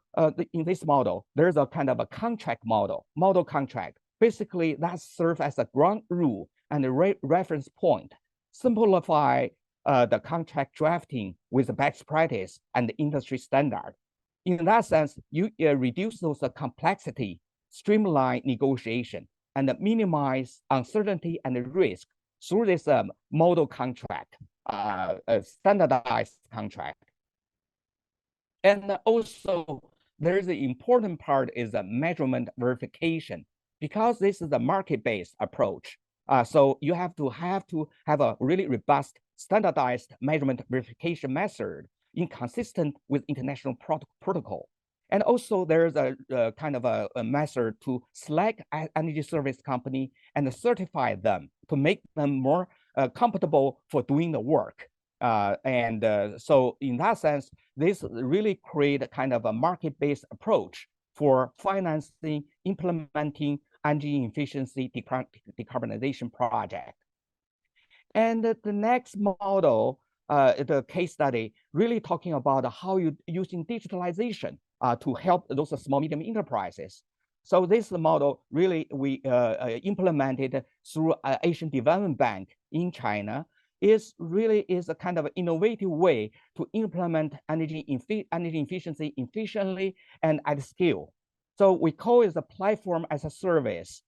in this model, there's a kind of a contract model contract. Basically, that serves as a ground rule and a reference point. Simplify the contract drafting with the best practice and the industry standard. In that sense, you reduce those complexity, streamline negotiation, and minimize uncertainty and risk through this model contract, standardized contract. And also, there's the important part is the measurement verification, because this is a market-based approach. So you have to have a really robust, standardized measurement verification method inconsistent with international protocol. And also there's a kind of a method to select energy service company and certify them to make them more comfortable for doing the work. So in that sense, this really create a kind of a market-based approach for financing, implementing energy efficiency decarbonization project. And the next model, the case study, really talking about how you using digitalization to help those small medium enterprises. So this model really we implemented through Asian Development Bank in China is a kind of innovative way to implement energy efficiency efficiently and at scale. So we call it a platform as a service.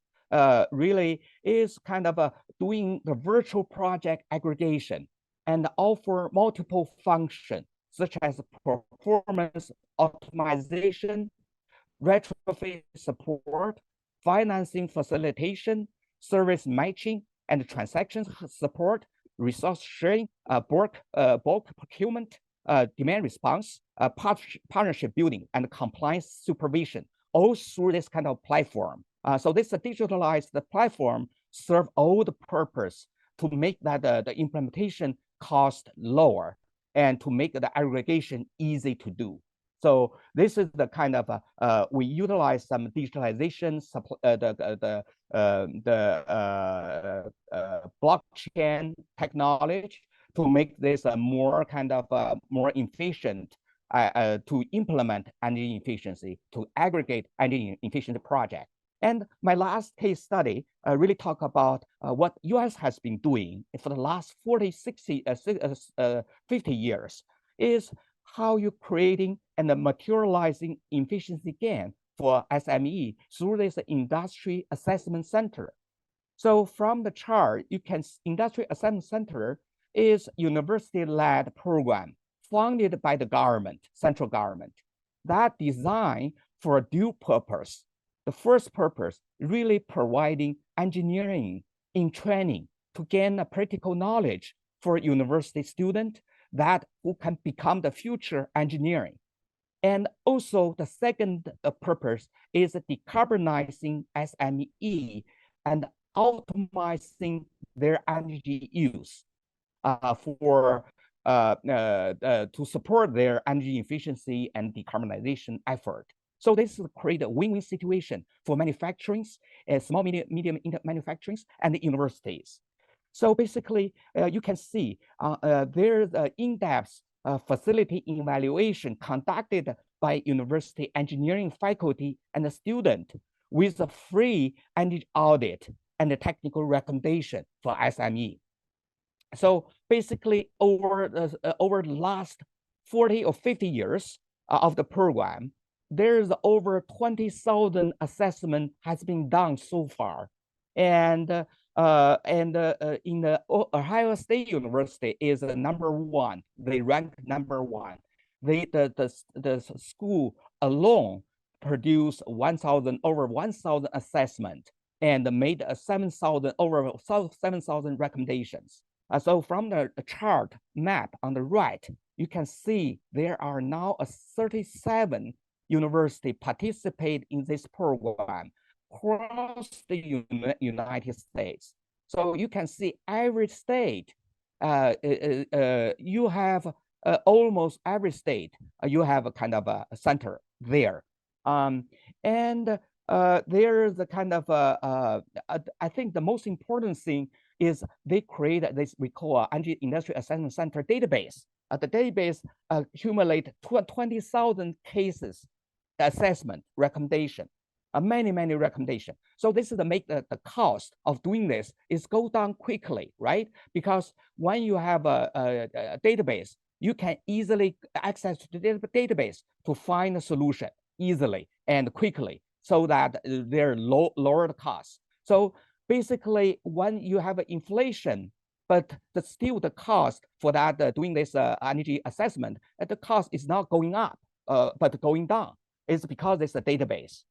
Really is kind of doing the virtual project aggregation and offer multiple functions such as performance optimization, retrofit support, financing facilitation, service matching, and transaction support, resource sharing, bulk procurement, demand response, partnership building, and compliance supervision, all through this kind of platform. So this digitalized platform serve all the purpose to make that the implementation cost lower and to make the aggregation easy to do. So this is the kind of we utilize some digitalization, blockchain technology to make this a more kind of more efficient to implement energy efficiency, to aggregate energy efficiency project. And my last case study really talk about what US has been doing for the last 40, 60, 50 years is how you creating and materializing efficiency gain for SME through this industry assessment center. So from the chart, you can industry assessment center is university-led program funded by the government, central government, that designed for a dual purpose. The first purpose really providing engineering in training to gain a practical knowledge for university student that who can become the future engineering. And also the second purpose is decarbonizing SME and optimizing their energy use to support their energy efficiency and decarbonization effort. So this create a win-win situation for manufacturing, small, medium manufacturing, and the universities. So basically, you can see there's an in-depth facility evaluation conducted by university engineering faculty and the student with a free energy audit and a technical recommendation for SME. So basically, over the last 40 or 50 years of the program, there's over 20,000 assessment has been done so far, and in the Ohio State University is number one. They rank number one. The school alone produced over 1,000 assessment and made over 7,000 recommendations. So from the chart map on the right, you can see there are now 37 universities participate in this program across the United States. So you can see every state, you have almost every state, you have a kind of a center there. And there's a kind of, I think the most important thing is they create this we call Energy Industry Assessment Center database. The database accumulate 20,000 cases, assessment, recommendation, many recommendations. So this is to make the cost of doing this is go down quickly, right? Because when you have a database, you can easily access to the database to find a solution easily and quickly so that they're lower the cost. So basically, when you have inflation, but still the cost for that doing this energy assessment, the cost is not going up, but going down. It's because it's a database.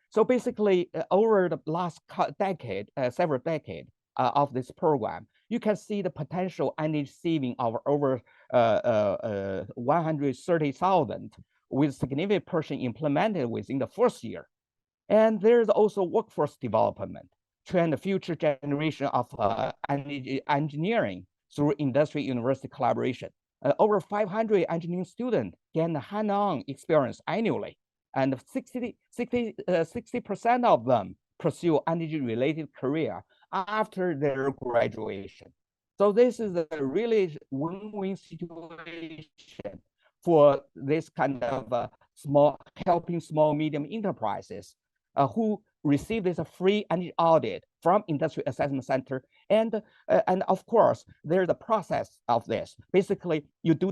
So basically, over the last decade, several decades of this program, you can see the potential energy saving of over 130,000 with significant portion implemented within the first year. And there's also workforce development, train the future generation of energy engineering through industry university collaboration. Over 500 engineering students gain hands-on experience annually, and 60% of them pursue energy-related career after their graduation. So this is a really win-win situation for this kind of helping small, medium enterprises who receive this free energy audit from Industry Assessment Center. And of course, there's a process of this. Basically, you do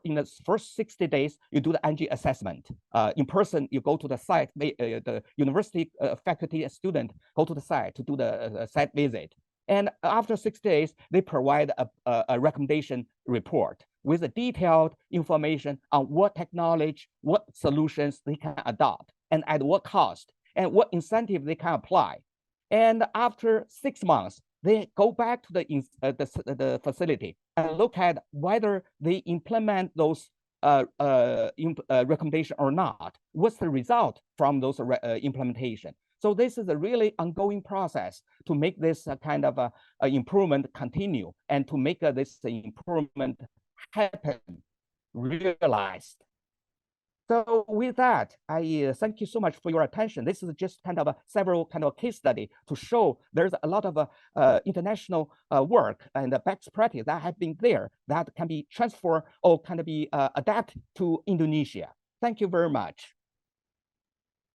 in the first 60 days, you do the energy assessment. In person, you go to the site, the university faculty and student go to the site to do the site visit. And after 6 days, they provide a recommendation report with a detailed information on what technology, what solutions they can adopt, and at what cost. and what incentive they can apply. And after 6 months, they go back to the facility and look at whether they implement those recommendation or not. What's the result from those implementation? So this is a really ongoing process to make this kind of improvement continue and to make this improvement happen, realized. So with that, I thank you so much for your attention. This is just kind of several kind of case study to show there's a lot of international work and best practice that have been there that can be transferred or can be adapted to Indonesia. Thank you very much.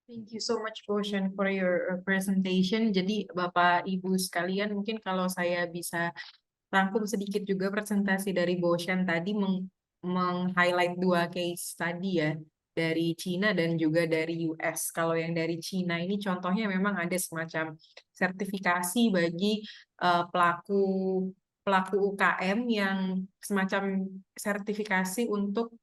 Thank you so much, Boshan, for your presentation. Jadi, Bapak Ibu sekalian, mungkin kalau saya bisa rangkum sedikit juga presentasi dari Boshan tadi meng-highlight 2 case study ya, dari Cina dan juga dari US. Kalau yang dari Cina ini contohnya memang ada semacam sertifikasi bagi pelaku UKM yang semacam sertifikasi untuk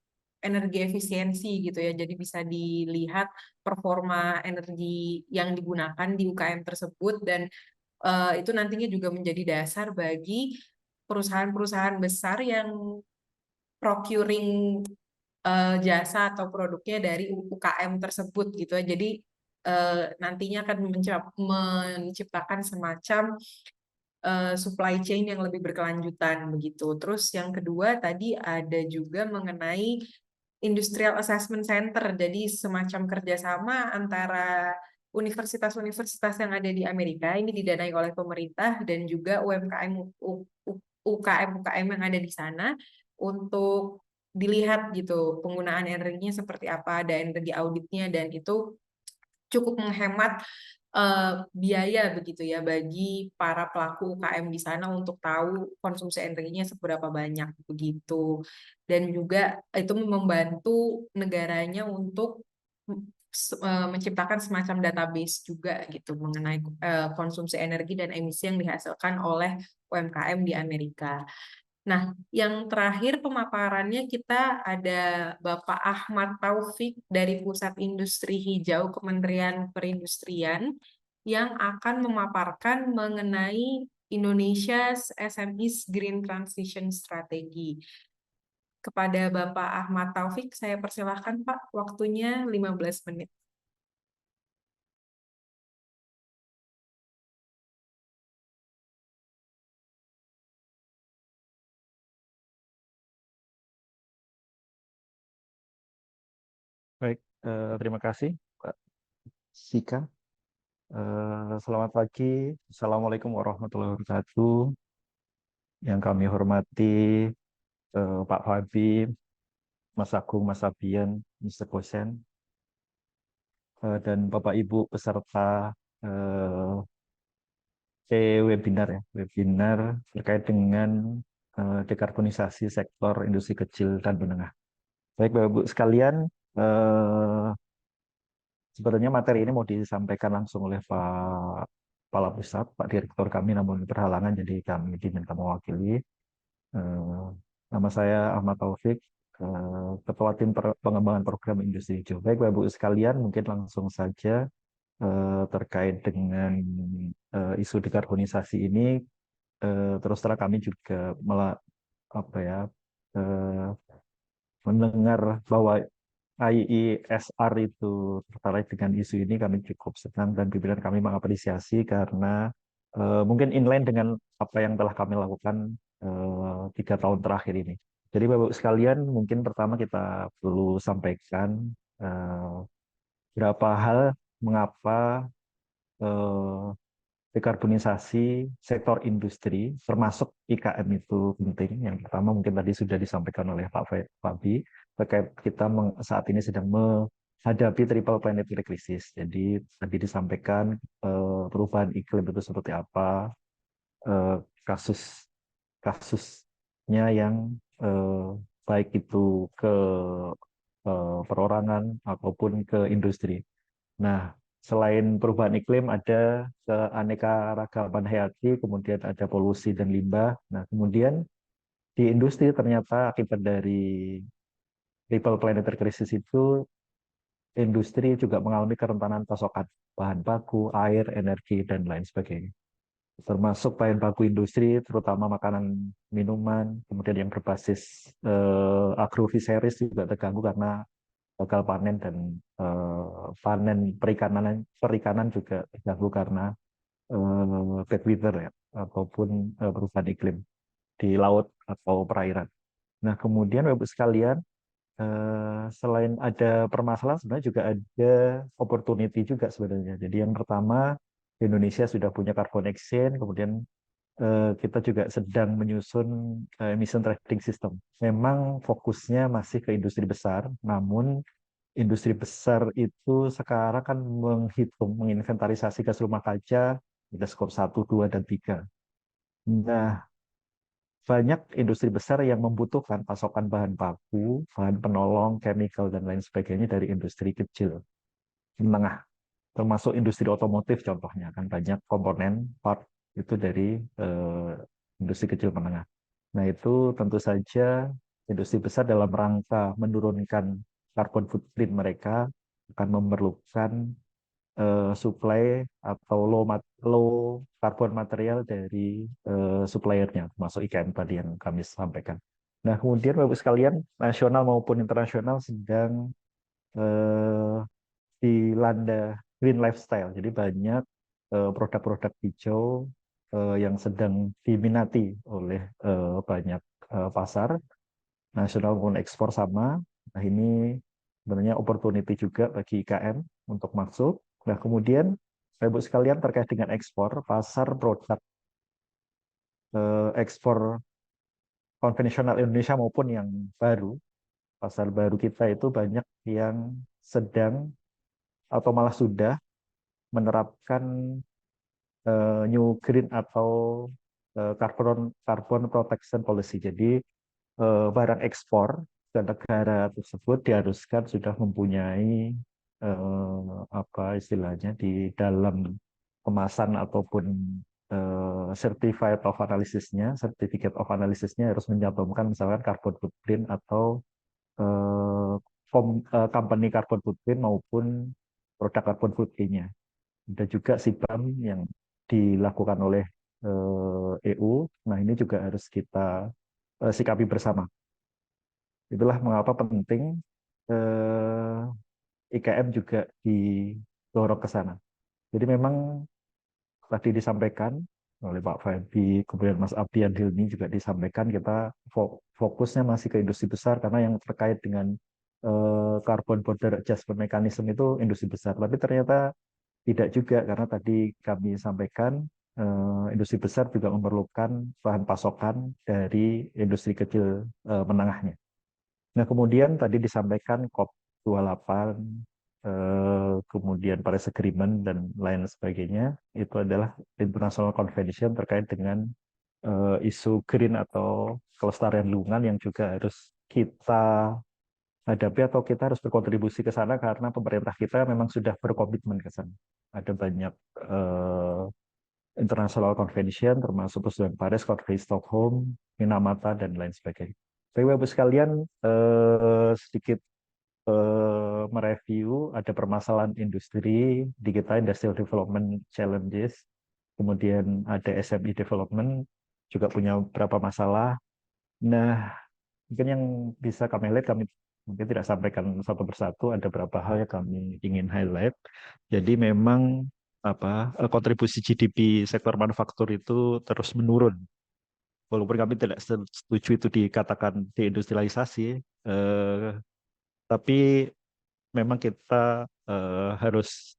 energi efisiensi gitu ya. Jadi bisa dilihat performa energi yang digunakan di UKM tersebut dan itu nantinya juga menjadi dasar bagi perusahaan-perusahaan besar yang procuring jasa atau produknya dari UKM tersebut gitu ya. Jadi nantinya akan menciptakan semacam supply chain yang lebih berkelanjutan begitu. Terus yang kedua tadi ada juga mengenai Industrial Assessment Center, jadi semacam kerjasama antara universitas-universitas yang ada di Amerika, ini didanai oleh pemerintah dan juga UKM yang ada di sana untuk dilihat gitu penggunaan energinya seperti apa, ada energi auditnya dan itu cukup menghemat biaya begitu ya bagi para pelaku UKM di sana untuk tahu konsumsi energinya seberapa banyak begitu. Dan juga itu membantu negaranya untuk menciptakan semacam database juga gitu mengenai konsumsi energi dan emisi yang dihasilkan oleh UMKM di Amerika. Nah, yang terakhir pemaparannya kita ada Bapak Ahmad Taufik dari Pusat Industri Hijau Kementerian Perindustrian yang akan memaparkan mengenai Indonesia's SMEs Green Transition Strategy. Kepada Bapak Ahmad Taufik, saya persilahkan Pak, waktunya 15 menit. Baik, terima kasih Pak Sika. Selamat pagi, Assalamualaikum warahmatullahi wabarakatuh. Yang kami hormati Pak Fabi, Mas Agung, Mas Abian, Mr. Boshan, dan Bapak Ibu peserta webinar ya, webinar terkait dengan dekarbonisasi sektor industri kecil dan menengah. Baik Bapak Ibu sekalian, sebenarnya materi ini mau disampaikan langsung oleh Pak Kepala Pusat, Pak Direktur kami, namun berhalangan, jadi kami diminta mewakili. Nama saya Ahmad Taufik, Ketua Tim Pengembangan Program Industri Hijau. Baik Bapak Ibu sekalian, mungkin langsung saja terkait dengan isu dekarbonisasi ini. Terus terang kami juga mendengar bahwa IESR itu terkait dengan isu ini, kami cukup senang dan pimpinan kami mengapresiasi karena mungkin inline dengan apa yang telah kami lakukan 3 tahun terakhir ini. Jadi Bapak sekalian, mungkin pertama kita perlu sampaikan beberapa hal mengapa dekarbonisasi sektor industri termasuk IKM itu penting. Yang pertama mungkin tadi sudah disampaikan oleh Pak Fabi terkait kita saat ini sedang menghadapi triple planetary crisis. Jadi tadi disampaikan perubahan iklim itu seperti apa, kasusnya yang baik itu ke perorangan ataupun ke industri. Nah, selain perubahan iklim, ada keanekaragaman hayati, kemudian ada polusi dan limbah. Nah, kemudian di industri ternyata akibat dari triple planetary crisis itu, industri juga mengalami kerentanan pasokan. bahan baku, air, energi, dan lain sebagainya. Termasuk bahan baku industri, terutama makanan, minuman, kemudian yang berbasis agrofisheries juga terganggu karena gagal panen dan panen perikanan juga terganggu karena bad weather ya, ataupun perubahan iklim di laut atau perairan. Nah, kemudian Bapak sekalian, selain ada permasalahan, sebenarnya juga ada opportunity juga sebenarnya. Jadi yang pertama, Indonesia sudah punya carbon exchange, kemudian kita juga sedang menyusun emission trading system. Memang fokusnya masih ke industri besar, namun industri besar itu sekarang kan menginventarisasi gas rumah kaca, ada skop 1, 2, dan 3. Nah, banyak industri besar yang membutuhkan pasokan bahan baku, bahan penolong, chemical, dan lain sebagainya dari industri kecil, menengah. Termasuk industri otomotif contohnya, kan banyak komponen part itu dari industri kecil menengah. Nah, itu tentu saja industri besar dalam rangka menurunkan carbon footprint mereka akan memerlukan supply atau low carbon material dari suppliernya, termasuk IKM tadi yang kami sampaikan. Nah, kemudian Bapak sekalian, nasional maupun internasional sedang dilanda green lifestyle. Jadi banyak produk-produk hijau yang sedang diminati oleh banyak pasar nasional maupun ekspor sama. Nah, ini sebenarnya opportunity juga bagi IKM untuk masuk. Nah, kemudian Ibu sekalian terkait dengan ekspor, pasar produk ekspor konvensional Indonesia maupun yang baru, pasar baru kita itu banyak yang sedang atau malah sudah menerapkan new green atau carbon protection policy. Jadi barang ekspor ke negara tersebut diharuskan sudah mempunyai apa istilahnya di dalam kemasan ataupun certificate of analysisnya harus mencantumkan misalkan carbon footprint atau company carbon footprint maupun produk carbon footprint-nya. Ada juga SIBAM yang dilakukan oleh EU. Nah, ini juga harus kita sikapi bersama. Itulah mengapa penting IKM juga didorong ke sana. Jadi memang tadi disampaikan oleh Pak Fabi, kemudian Mas Abdian Hilmi juga disampaikan kita fokusnya masih ke industri besar karena yang terkait dengan carbon border adjustment mechanism itu industri besar. Tapi ternyata tidak juga karena tadi kami sampaikan industri besar juga memerlukan bahan pasokan dari industri kecil menengahnya. Nah, kemudian tadi disampaikan COP28, kemudian Paris Agreement dan lain sebagainya, itu adalah international convention terkait dengan isu green atau kelestarian lingkungan yang juga harus kita hadapi atau kita harus berkontribusi ke sana karena pemerintah kita memang sudah berkomitmen ke sana. Ada banyak international convention termasuk Persetujuan Paris, Conference Stockholm, Minamata dan lain sebagainya. Baik, Bapak sekalian, sedikit mereview ada permasalahan industri di kita, Industrial Development Challenges, kemudian ada SME Development juga punya beberapa masalah. Nah, mungkin yang bisa kami lihat, kami mungkin tidak sampaikan satu persatu, ada beberapa hal yang kami ingin highlight. Jadi memang kontribusi GDP sektor manufaktur itu terus menurun. Walaupun kami tidak setuju itu dikatakan deindustrialisasi, tapi memang kita harus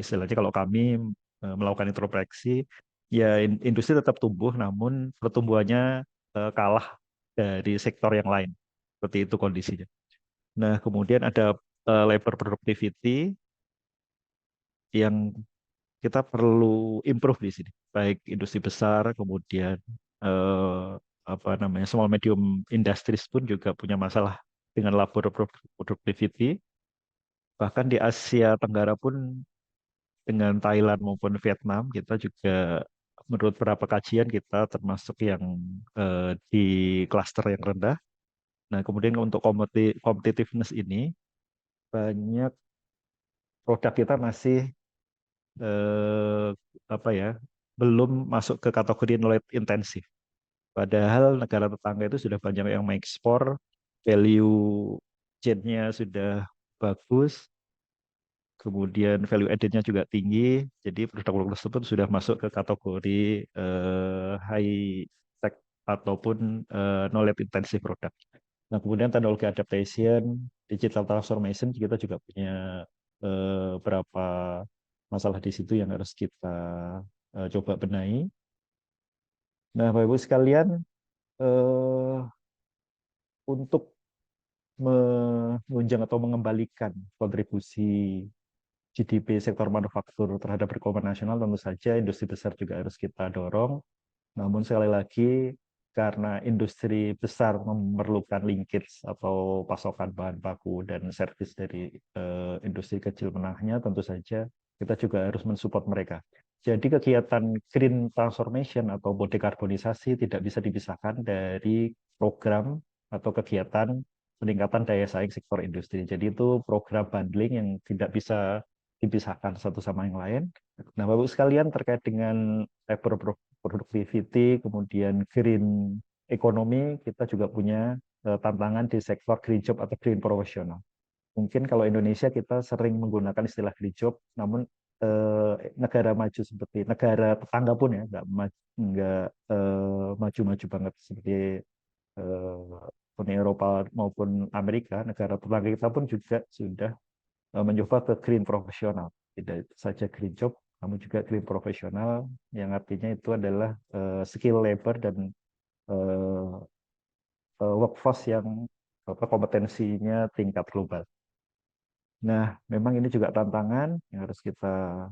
istilahnya kalau kami melakukan introspeksi, ya industri tetap tumbuh, namun pertumbuhannya kalah dari sektor yang lain. Seperti itu kondisinya. Nah, kemudian ada labor productivity yang kita perlu improve di sini, baik industri besar, kemudian small medium industries pun juga punya masalah dengan labor productivity. Bahkan di Asia Tenggara pun dengan Thailand maupun Vietnam kita juga menurut beberapa kajian kita termasuk yang di klaster yang rendah. Nah, kemudian untuk competitiveness ini banyak produk kita masih eh, apa ya, belum masuk ke kategori knowledge intensif. Padahal negara tetangga itu sudah banyak yang mengekspor, value chain-nya sudah bagus, kemudian value added-nya juga tinggi, jadi produk-produk tersebut sudah masuk ke kategori high tech ataupun knowledge intensive product. Nah, kemudian teknologi adaptation, digital transformation, kita juga punya beberapa masalah di situ yang harus kita coba benahi. Nah, Bapak Ibu sekalian, eh, untuk menunjang atau mengembalikan kontribusi GDP sektor manufaktur terhadap perekonomian nasional, tentu saja industri besar juga harus kita dorong. Namun sekali lagi, karena industri besar memerlukan linkage atau pasokan bahan baku dan servis dari industri kecil menengahnya, tentu saja kita juga harus mensupport mereka. Jadi kegiatan green transformation atau dekarbonisasi tidak bisa dipisahkan dari program atau kegiatan peningkatan daya saing sektor industri. Jadi itu program bundling yang tidak bisa dipisahkan satu sama yang lain. Nah, Bapak sekalian, terkait dengan labor productivity, kemudian green economy, kita juga punya tantangan di sektor green job atau green professional. Mungkin kalau Indonesia kita sering menggunakan istilah green job, namun negara maju seperti negara tetangga pun ya nggak maju-maju banget seperti Uni Eropa maupun Amerika, negara tetangga kita pun juga sudah mencoba ke green profesional, tidak saja green job, namun juga green profesional, yang artinya itu adalah skill labor dan workforce yang kompetensinya tingkat global. Nah, memang ini juga tantangan yang harus kita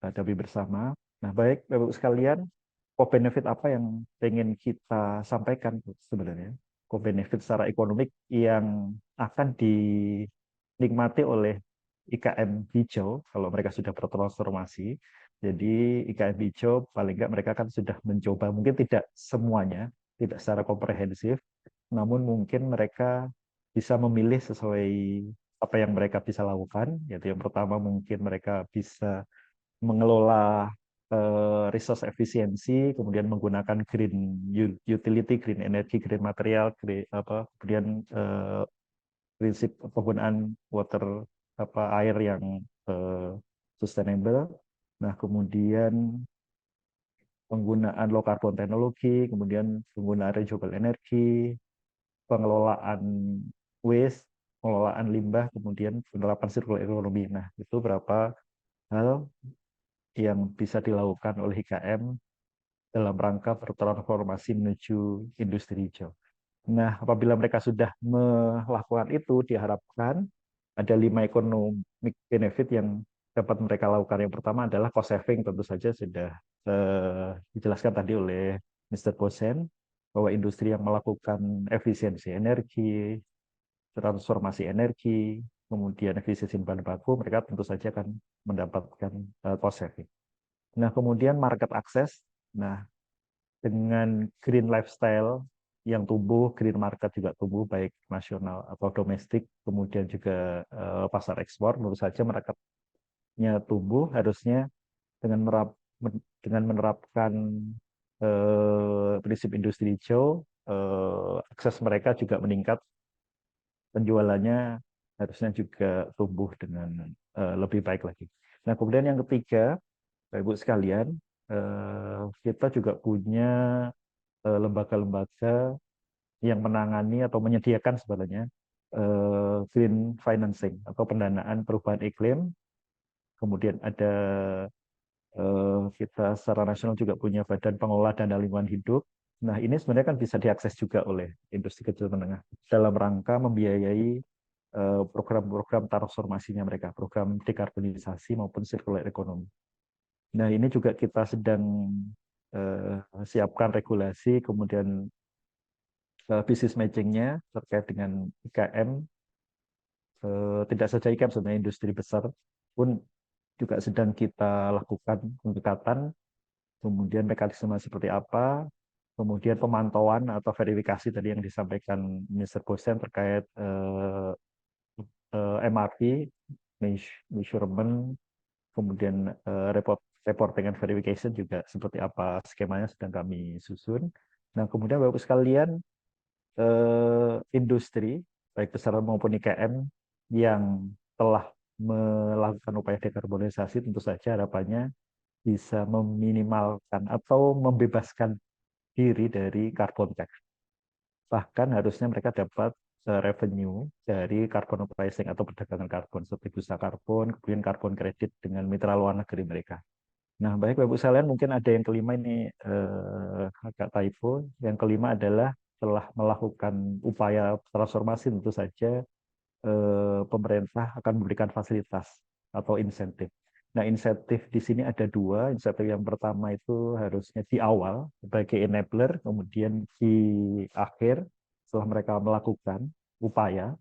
hadapi bersama. Nah, baik Bapak sekalian, co-benefit apa yang ingin kita sampaikan sebenarnya? Co-benefit secara ekonomik yang akan dinikmati oleh IKM hijau kalau mereka sudah bertransformasi. Jadi IKM hijau paling nggak mereka kan sudah mencoba, mungkin tidak semuanya, tidak secara komprehensif, namun mungkin mereka bisa memilih sesuai apa yang mereka bisa lakukan. Yaitu yang pertama mungkin mereka bisa mengelola resource efisiensi, kemudian menggunakan green utility, green energy, green material, kemudian prinsip penggunaan water air yang sustainable. Nah, kemudian penggunaan low carbon teknologi, kemudian penggunaan renewable energy, pengelolaan waste, pengelolaan limbah, kemudian penerapan circular economy. Nah, itu berapa hal yang bisa dilakukan oleh IKM dalam rangka bertransformasi menuju industri hijau. Nah, apabila mereka sudah melakukan itu, diharapkan ada 5 economic benefit yang dapat mereka lakukan. Yang pertama adalah cost saving, tentu saja sudah dijelaskan tadi oleh Mr. Bosen, bahwa industri yang melakukan efisiensi energi, transformasi energi, kemudian efisiensi bahan baku, mereka tentu saja akan mendapatkan cost saving. Nah, kemudian market access. Nah, dengan green lifestyle yang tumbuh, green market juga tumbuh, baik nasional atau domestik, kemudian juga pasar ekspor, menurut saja marketnya tumbuh, harusnya dengan menerapkan prinsip industri hijau, akses mereka juga meningkat, penjualannya harusnya juga tumbuh dengan lebih baik lagi. Nah, kemudian yang ketiga, Bapak Ibu sekalian, kita juga punya lembaga-lembaga yang menangani atau menyediakan sebenarnya green financing atau pendanaan perubahan iklim. Kemudian ada kita secara nasional juga punya Badan Pengelola Dana Lingkungan Hidup. Nah, ini sebenarnya kan bisa diakses juga oleh industri kecil menengah dalam rangka membiayai program-program transformasinya mereka, program dekarbonisasi maupun circular economy. Nah, ini juga kita sedang siapkan regulasi, kemudian business matching-nya terkait dengan IKM, tidak saja IKM, sebenarnya industri besar pun juga sedang kita lakukan pendekatan, kemudian mekanisme seperti apa, kemudian pemantauan atau verifikasi tadi yang disampaikan Mr. Bosen terkait MRV, measurement, kemudian reporting and verification juga seperti apa skemanya sedang kami susun. Nah, kemudian Bapak sekalian, industri baik besar maupun IKM yang telah melakukan upaya dekarbonisasi tentu saja harapannya bisa meminimalkan atau membebaskan diri dari carbon tax. Bahkan harusnya mereka dapat revenue dari carbon pricing atau perdagangan karbon seperti bursa karbon, kemudian carbon credit dengan mitra luar negeri mereka. Nah, baik Bapak sekalian, mungkin ada yang kelima ini agak typo. Yang kelima adalah telah melakukan upaya transformasi tentu saja pemerintah akan memberikan fasilitas atau insentif. Nah, insentif di sini ada dua. Insentif yang pertama itu harusnya di awal sebagai enabler, kemudian di akhir setelah mereka melakukan upaya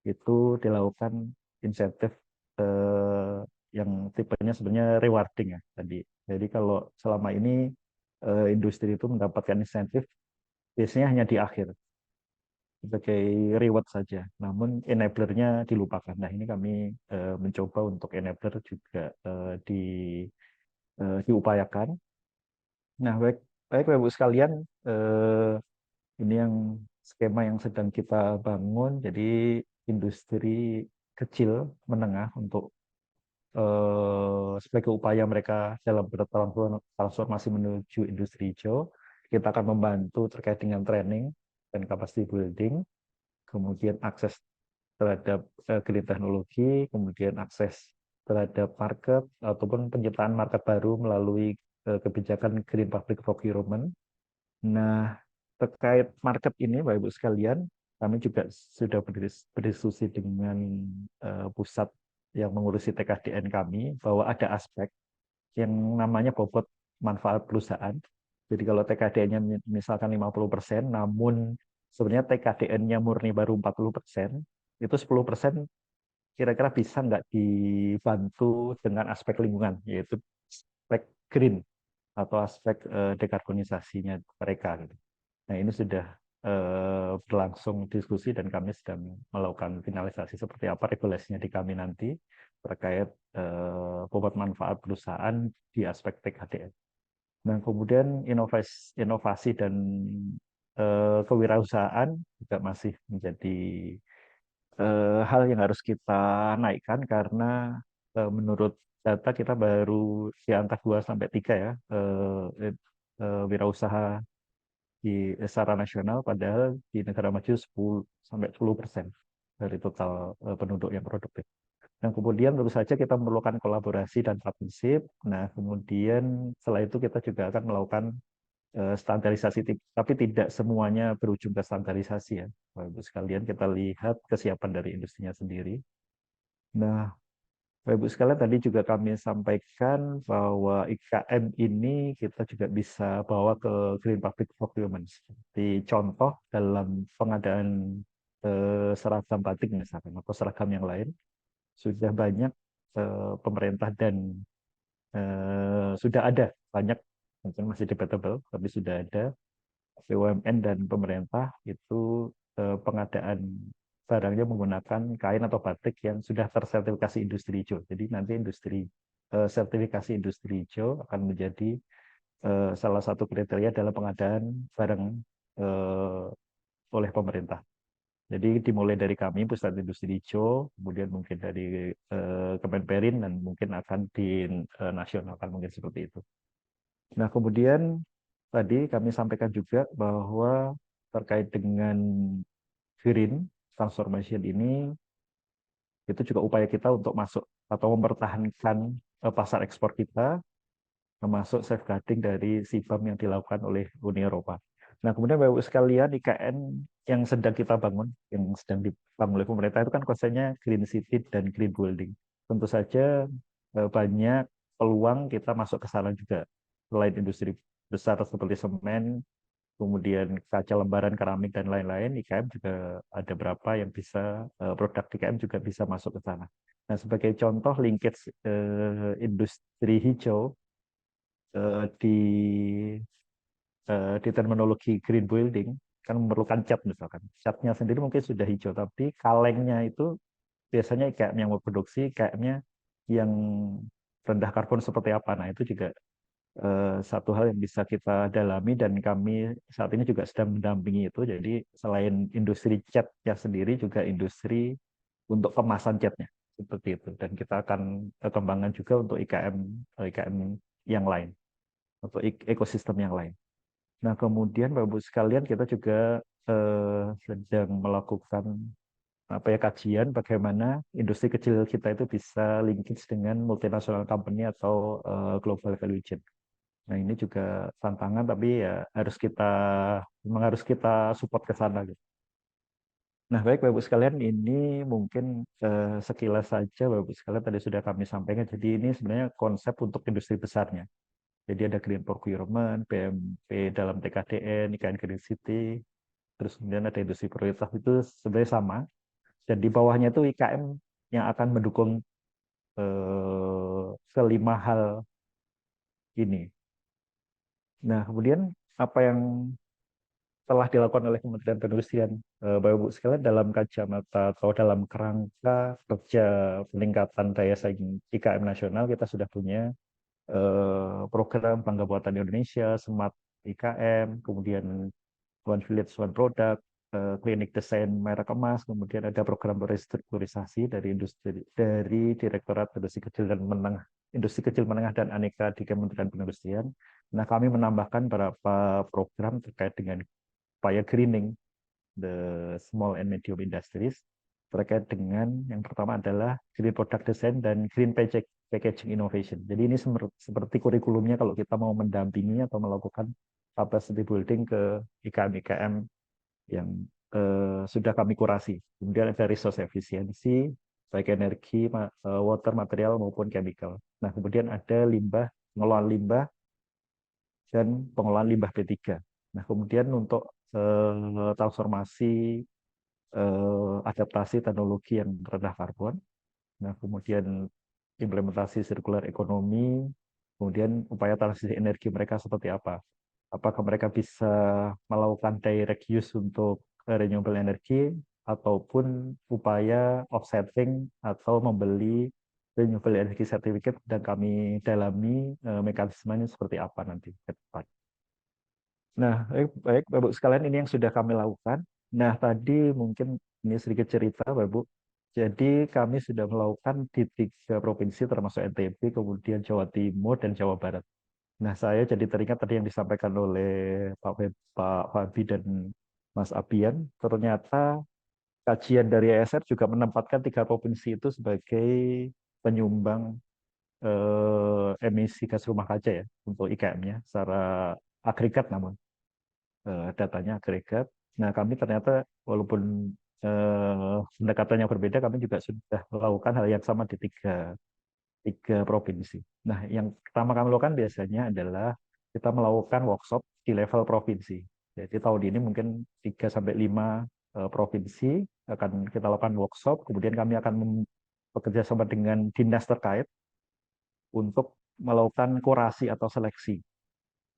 itu dilakukan insentif yang tipenya sebenarnya rewarding ya tadi. Jadi kalau selama ini industri itu mendapatkan insentif biasanya hanya di akhir sebagai reward saja. Namun enablernya dilupakan. Nah, ini kami mencoba untuk enabler juga diupayakan. Nah, baik baik Bapak Ibu sekalian, ini yang skema yang sedang kita bangun. Jadi industri kecil menengah untuk sebagai upaya mereka dalam bertransformasi menuju industri hijau. Kita akan membantu terkait dengan training dan capacity building, kemudian akses terhadap green teknologi, kemudian akses terhadap market ataupun penciptaan market baru melalui kebijakan green public procurement. Nah, terkait market ini, Bapak Ibu sekalian, kami juga sudah berdiskusi dengan pusat yang mengurusi TKDN kami bahwa ada aspek yang namanya bobot manfaat perusahaan. Jadi kalau TKDN-nya misalkan 50%, namun sebenarnya TKDN-nya murni baru 40%, itu 10% kira-kira bisa nggak dibantu dengan aspek lingkungan, yaitu aspek green atau aspek dekarbonisasinya mereka. Gitu. Nah, ini sudah berlangsung diskusi dan kami sedang melakukan finalisasi seperti apa regulasinya di kami nanti terkait bobot manfaat perusahaan di aspek TKDN. Nah, kemudian inovasi dan kewirausahaan juga masih menjadi hal yang harus kita naikkan karena menurut data kita baru di angka 2 sampai 3 ya wirausaha di secara nasional, padahal di negara maju 10-10% dari total penduduk yang produktif. Dan kemudian tentu saja kita memerlukan kolaborasi dan partnership. Nah, kemudian setelah itu kita juga akan melakukan standarisasi, tapi tidak semuanya berujung ke standarisasi ya. Bapak sekalian, kita lihat kesiapan dari industrinya sendiri. Nah, Bapak Ibu sekalian, tadi juga kami sampaikan bahwa IKM ini kita juga bisa bawa ke Green Public Procurement. Seperti contoh dalam pengadaan seragam batik misalkan, atau seragam yang lain, sudah banyak pemerintah dan sudah ada banyak, mungkin masih debatable, tapi sudah ada BUMN dan pemerintah itu pengadaan barangnya menggunakan kain atau batik yang sudah tersertifikasi industri hijau. Jadi nanti sertifikasi industri hijau akan menjadi salah satu kriteria dalam pengadaan barang oleh pemerintah. Jadi dimulai dari kami Pusat Industri Hijau, kemudian mungkin dari Kemenperin dan mungkin akan di nasionalkan mungkin seperti itu. Nah, kemudian tadi kami sampaikan juga bahwa terkait dengan green transformation ini, itu juga upaya kita untuk masuk atau mempertahankan pasar ekspor kita, termasuk safeguarding dari CBAM yang dilakukan oleh Uni Eropa. Nah, kemudian Bapak Ibu sekalian, IKN yang sedang kita bangun, yang sedang dibangun oleh pemerintah itu kan konsepnya Green City dan Green Building. Tentu saja banyak peluang kita masuk ke sana juga. Selain industri besar seperti semen, kemudian kaca lembaran, keramik, dan lain-lain, IKM juga ada berapa yang bisa, produk IKM juga bisa masuk ke sana. Nah, sebagai contoh linkage industri hijau di terminologi green building, kan memerlukan cat misalkan. Catnya sendiri mungkin sudah hijau, tapi kalengnya itu biasanya IKM yang memproduksi, IKM-nya yang rendah karbon seperti apa. Nah, itu juga satu hal yang bisa kita dalami dan kami saat ini juga sedang mendampingi itu. Jadi selain industri catnya sendiri juga industri untuk kemasan catnya seperti itu. Dan kita akan kembangkan juga untuk IKM yang lain, untuk ekosistem yang lain. Nah, kemudian Bapak Ibu sekalian kita juga sedang melakukan kajian bagaimana industri kecil kita itu bisa linkage dengan multinational company atau global value chain. Nah, ini juga tantangan, tapi ya memang harus kita support ke sana gitu. Nah, baik Bapak Ibu sekalian, ini mungkin sekilas saja Bapak Ibu sekalian tadi sudah kami sampaikan. Jadi ini sebenarnya konsep untuk industri besarnya. Jadi ada green procurement, PMP dalam TKDN, IKN Green City, terus kemudian ada industri prioritas itu sebenarnya sama. Dan di bawahnya itu IKM yang akan mendukung kelima hal ini. Nah, kemudian apa yang telah dilakukan oleh Kementerian Perindustrian, Bapak Ibu sekalian, dalam kacamata atau dalam kerangka kerja peningkatan daya saing IKM nasional, kita sudah punya program Bangga Buatan Indonesia, Smart IKM, kemudian One Village One Product, klinik desain merek emas, kemudian ada program restrukturisasi dari Direktorat Industri Kecil dan Menengah, Industri Kecil Menengah dan Aneka di Kementerian Perindustrian. Nah, kami menambahkan beberapa program terkait dengan upaya greening the small and medium industries, terkait dengan yang pertama adalah green product design dan green packaging innovation. Jadi ini seperti kurikulumnya kalau kita mau mendampingi atau melakukan capacity building ke IKM-IKM yang sudah kami kurasi. Kemudian ada resource efficiency, baik energi, water, material maupun chemical. Nah, kemudian ada pengelolaan limbah dan pengelolaan limbah B3. Nah, kemudian untuk transformasi adaptasi teknologi yang rendah karbon. Nah, kemudian implementasi sirkular ekonomi, kemudian upaya transisi energi mereka seperti apa. Apakah mereka bisa melakukan direct use untuk renewable energy, ataupun upaya offsetting atau membeli renewable energy certificate, dan kami dalami mekanismenya seperti apa nanti ke depan. Nah, baik Bapak sekalian, ini yang sudah kami lakukan. Nah, tadi mungkin ini sedikit cerita Bapak Ibu. Jadi kami sudah melakukan di 3 provinsi termasuk NTB, kemudian Jawa Timur dan Jawa Barat. Nah, saya jadi teringat tadi yang disampaikan oleh Pak Fabi dan Mas Abian. Ternyata kajian dari ESR juga menempatkan 3 provinsi itu sebagai penyumbang emisi gas rumah kaca ya untuk IKM-nya secara agregat, namun datanya agregat. Nah, kami ternyata walaupun pendekatannya berbeda, kami juga sudah melakukan hal yang sama di tiga provinsi. Nah, yang pertama kami lakukan biasanya adalah kita melakukan workshop di level provinsi. Jadi tahun ini mungkin 3-5 provinsi akan kita lakukan workshop, kemudian kami akan bekerja sama dengan dinas terkait untuk melakukan kurasi atau seleksi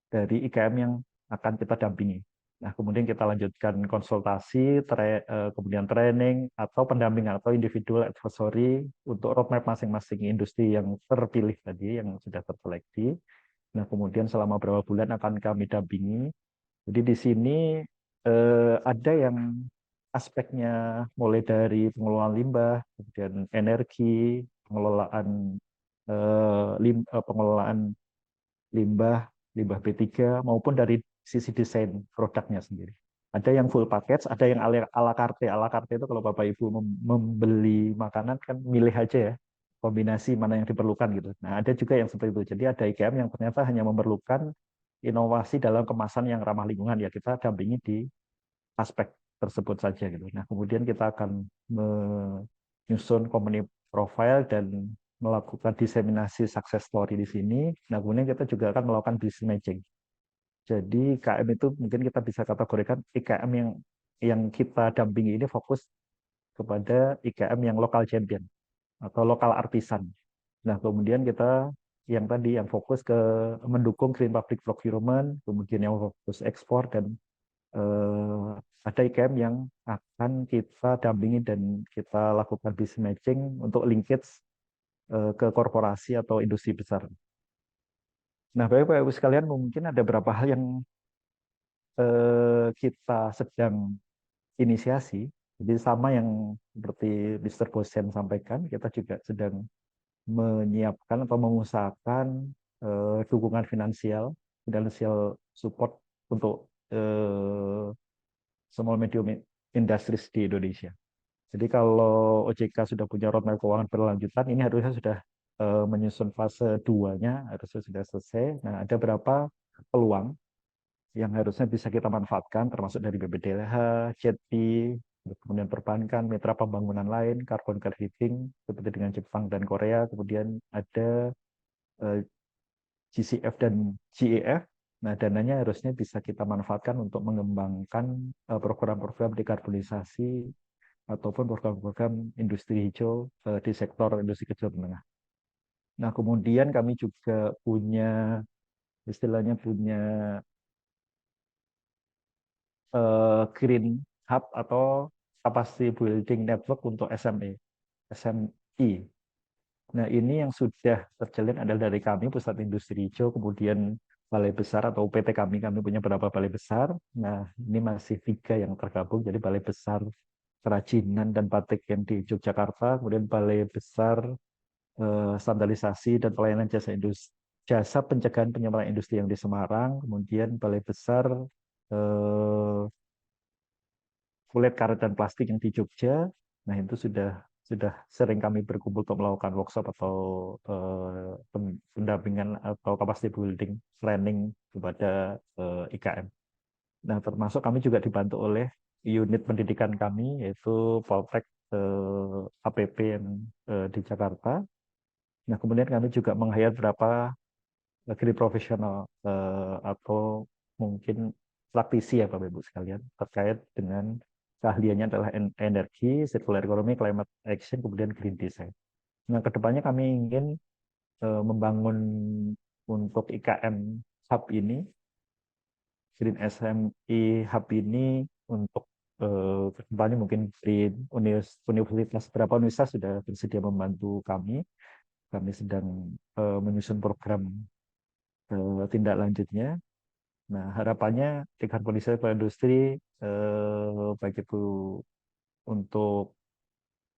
dari IKM yang akan kita dampingi. Nah, kemudian kita lanjutkan konsultasi, kemudian training, atau pendampingan atau individual advisory untuk roadmap masing-masing industri yang terpilih tadi, yang sudah terseleksi. Nah, kemudian selama beberapa bulan akan kami dampingi. Jadi di sini ada yang aspeknya mulai dari pengelolaan limbah, kemudian energi, pengelolaan limbah B3, maupun dari sisi desain produknya sendiri. Ada yang full package, ada yang ala carte. Ala carte itu kalau Bapak Ibu membeli makanan kan milih aja ya, kombinasi mana yang diperlukan gitu. Nah, ada juga yang seperti itu. Jadi ada IKM yang ternyata hanya memerlukan inovasi dalam kemasan yang ramah lingkungan, ya kita dampingi di aspek tersebut saja gitu. Nah, kemudian kita akan menyusun community profile dan melakukan diseminasi success story di sini. Nah, kemudian kita juga akan melakukan business matching. Jadi KM itu mungkin kita bisa kategorikan IKM yang kita dampingi ini fokus kepada IKM yang lokal champion atau lokal artisan. Nah, kemudian kita yang tadi yang fokus ke mendukung green public procurement, kemudian yang fokus ekspor, dan ada IKM yang akan kita dampingi dan kita lakukan business matching untuk linkage ke korporasi atau industri besar. Nah, Bapak Ibu sekalian, mungkin ada beberapa hal yang kita sedang inisiasi. Jadi sama yang seperti Mr. Bosen sampaikan, kita juga sedang menyiapkan atau mengusahakan dukungan financial support untuk small medium industries di Indonesia. Jadi kalau OJK sudah punya roadmap keuangan berkelanjutan, ini harusnya sudah menyusun fase 2-nya, harusnya sudah selesai. Nah, ada berapa peluang yang harusnya bisa kita manfaatkan, termasuk dari BPDLH, JETP, kemudian perbankan, mitra pembangunan lain, carbon crediting, seperti dengan Jepang dan Korea, kemudian ada GCF dan GEF. Nah, dananya harusnya bisa kita manfaatkan untuk mengembangkan program-program dekarbonisasi ataupun program-program industri hijau di sektor industri kecil menengah. Nah, kemudian kami juga punya, istilahnya punya Green Hub atau Capacity Building Network untuk SMI. Nah, ini yang sudah terjalin adalah dari kami, Pusat Industri Hijau, kemudian Balai Besar atau PT kami punya beberapa balai besar. Nah, ini masih 3 yang tergabung, jadi Balai Besar Kerajinan dan Batik yang di Yogyakarta, kemudian Balai Besar Standarisasi dan Pelayanan Jasa Pencegahan Penyemaran Industri yang di Semarang, kemudian Balai Besar Kulit, Karet, dan Plastik yang di Jogja. Nah, itu sudah sering kami berkumpul untuk melakukan workshop atau pendampingan atau capacity building planning kepada IKM. Nah, termasuk kami juga dibantu oleh unit pendidikan kami, yaitu Poltek APP yang di Jakarta. Nah, kemudian kami juga meng-hire beberapa negeri profesional atau mungkin praktisi ya Bapak Ibu sekalian terkait dengan keahliannya adalah energi, circular economy, climate action, kemudian green design. Nah, kedepannya kami ingin membangun untuk IKM Hub ini, Green SMI Hub ini untuk kedepannya mungkin di universitas, beberapa universitas sudah bersedia membantu kami. Kami sedang menyusun program tindak lanjutnya. Nah, harapannya dekarbonisasi industri baik itu untuk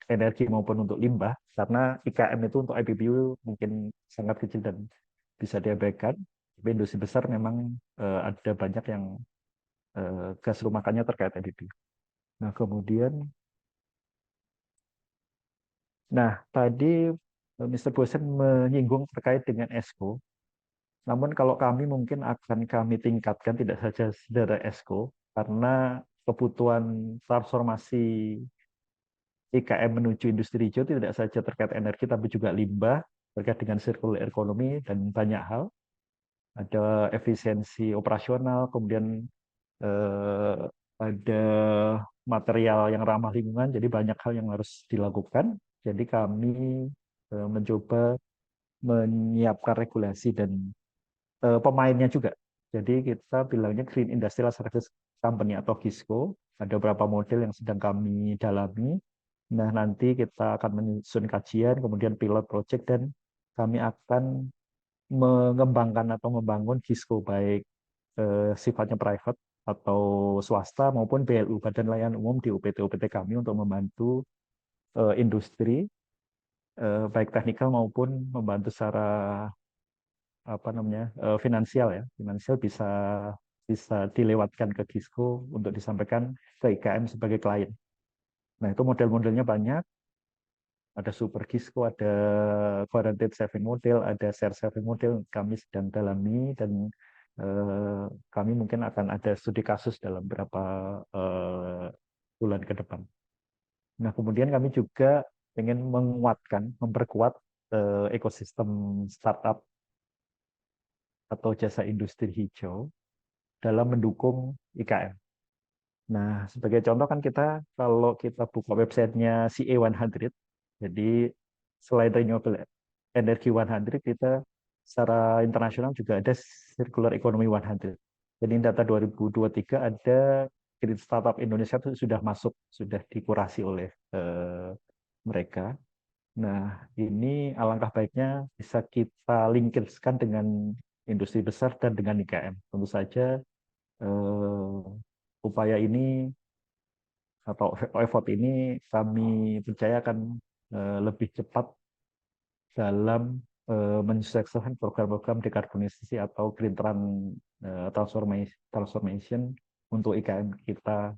energi maupun untuk limbah, karena IKM itu untuk IPBU mungkin sangat kecil dan bisa diabaikan. Tapi industri besar memang ada banyak yang gas rumah kaca terkait IPBU. Nah, kemudian, tadi Mr. Bosen menyinggung terkait dengan ESCO. Namun kalau kami mungkin akan kami tingkatkan tidak saja dari ESCO, karena kebutuhan transformasi IKM menuju industri hijau tidak saja terkait energi, tapi juga limbah, terkait dengan circular economy, dan banyak hal. Ada efisiensi operasional, kemudian ada material yang ramah lingkungan, jadi banyak hal yang harus dilakukan. Jadi kami mencoba menyiapkan regulasi dan pemainnya juga. Jadi kita bilangnya Green Industrial Service Company atau GISCO. Ada beberapa model yang sedang kami dalami. Nah, nanti kita akan menyusun kajian, kemudian pilot project, dan kami akan mengembangkan atau membangun GISCO baik sifatnya private atau swasta maupun BLU, Badan Layanan Umum di UPT-UPT kami untuk membantu industri baik teknikal maupun membantu secara finansial ya, finansial bisa dilewatkan ke GISCO untuk disampaikan ke IKM sebagai klien. Nah, itu model-modelnya banyak. Ada super GISCO, ada guaranteed saving model, ada share saving model. Kami sedang dalami dan kami mungkin akan ada studi kasus dalam beberapa bulan ke depan. Nah, kemudian kami juga ingin memperkuat ekosistem startup atau jasa industri hijau dalam mendukung IKM. Nah, sebagai contoh kan kalau kita buka websitenya CA100, jadi selain renewable energy 100, kita secara internasional juga ada circular economy 100. Jadi data 2023 ada Green Startup Indonesia itu sudah masuk, sudah dikurasi oleh mereka. Nah, ini alangkah baiknya bisa kita linkirkan dengan industri besar dan dengan IKM. Tentu saja upaya ini atau effort ini kami percaya akan lebih cepat dalam mensukseskan program-program dekarbonisasi atau green transformation untuk IKM kita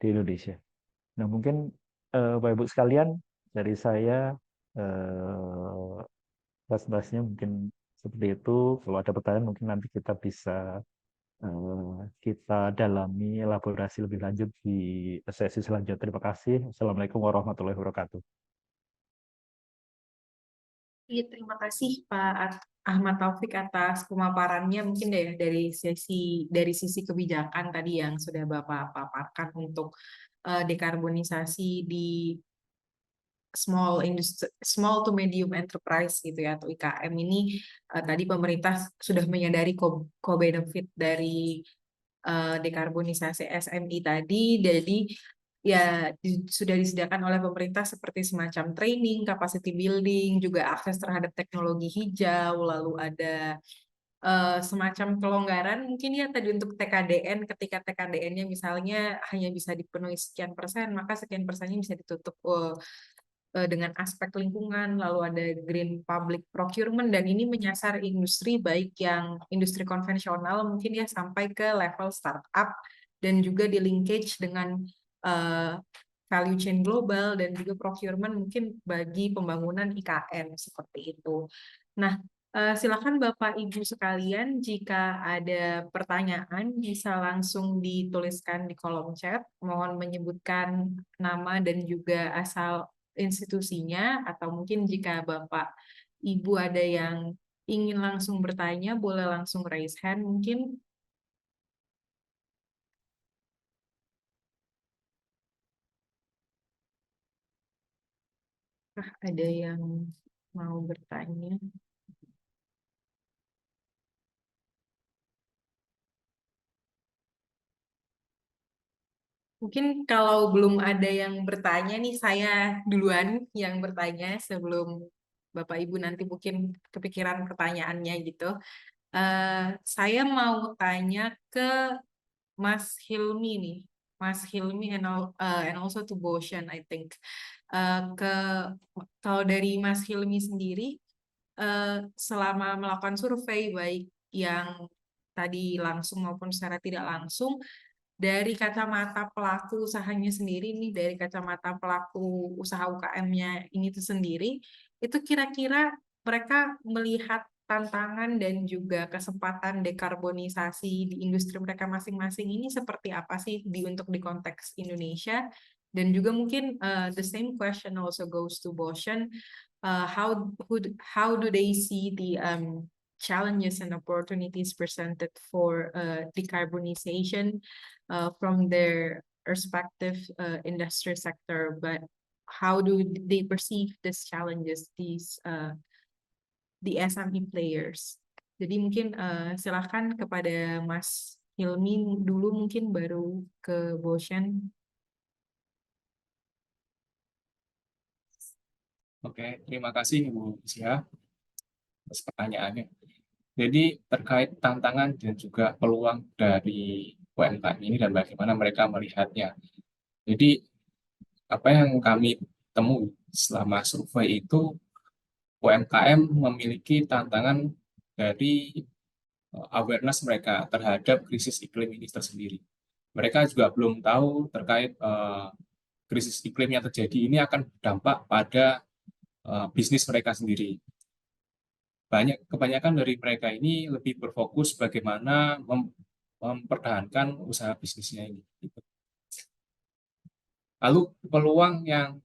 di Indonesia. Nah, mungkin Bapak Ibu sekalian, dari saya bahas-bahasnya mungkin seperti itu. Kalau ada pertanyaan mungkin nanti kita bisa kita dalami elaborasi lebih lanjut di sesi selanjutnya. Terima kasih. Assalamualaikum warahmatullahi wabarakatuh. Iya, terima kasih Pak Ahmad Taufik atas pemaparannya mungkin deh dari sisi kebijakan tadi yang sudah Bapak paparkan untuk dekarbonisasi di small to medium enterprise gitu ya atau IKM ini tadi pemerintah sudah menyadari co-benefit dari dekarbonisasi SMI tadi, jadi ya sudah disediakan oleh pemerintah seperti semacam training, capacity building, juga akses terhadap teknologi hijau, lalu ada semacam kelonggaran mungkin ya tadi untuk TKDN, ketika TKDN-nya misalnya hanya bisa dipenuhi sekian persen, maka sekian persennya bisa ditutup dengan aspek lingkungan, lalu ada green public procurement, dan ini menyasar industri baik yang industri konvensional mungkin ya sampai ke level startup, dan juga di linkage dengan value chain global, dan juga procurement mungkin bagi pembangunan IKN seperti itu. Nah, silakan Bapak Ibu sekalian, jika ada pertanyaan bisa langsung dituliskan di kolom chat, mohon menyebutkan nama dan juga asal institusinya, atau mungkin jika Bapak Ibu ada yang ingin langsung bertanya, boleh langsung raise hand mungkin. Ada yang mau bertanya? Mungkin kalau belum ada yang bertanya nih, saya duluan yang bertanya sebelum Bapak Ibu nanti mungkin kepikiran pertanyaannya gitu. Saya mau tanya ke Mas Hilmi nih, Mas Hilmi and also to Boshan, I think. Kalau dari Mas Hilmi sendiri, selama melakukan survei baik yang tadi langsung maupun secara tidak langsung, dari kacamata pelaku usahanya sendiri nih, dari kacamata pelaku usaha UKM-nya ini tuh sendiri, itu kira-kira mereka melihat tantangan dan juga kesempatan dekarbonisasi di industri mereka masing-masing ini seperti apa sih untuk di konteks Indonesia? Dan juga mungkin the same question also goes to Boshan. How do they see the challenges and opportunities presented for decarbonization from their respective industry sector, but how do they perceive these challenges, the SME players? Jadi mungkin silakan kepada Mas Hilmi dulu, mungkin baru ke Boshan. Oke, terima kasih Bu Sia atas pertanyaannya. Jadi terkait tantangan dan juga peluang dari UMKM ini dan bagaimana mereka melihatnya. Jadi apa yang kami temui selama survei itu, UMKM memiliki tantangan dari awareness mereka terhadap krisis iklim ini tersendiri. Mereka juga belum tahu terkait krisis iklim yang terjadi ini akan berdampak pada bisnis mereka sendiri. Kebanyakan dari mereka ini lebih berfokus bagaimana mempertahankan usaha bisnisnya ini. Lalu peluang yang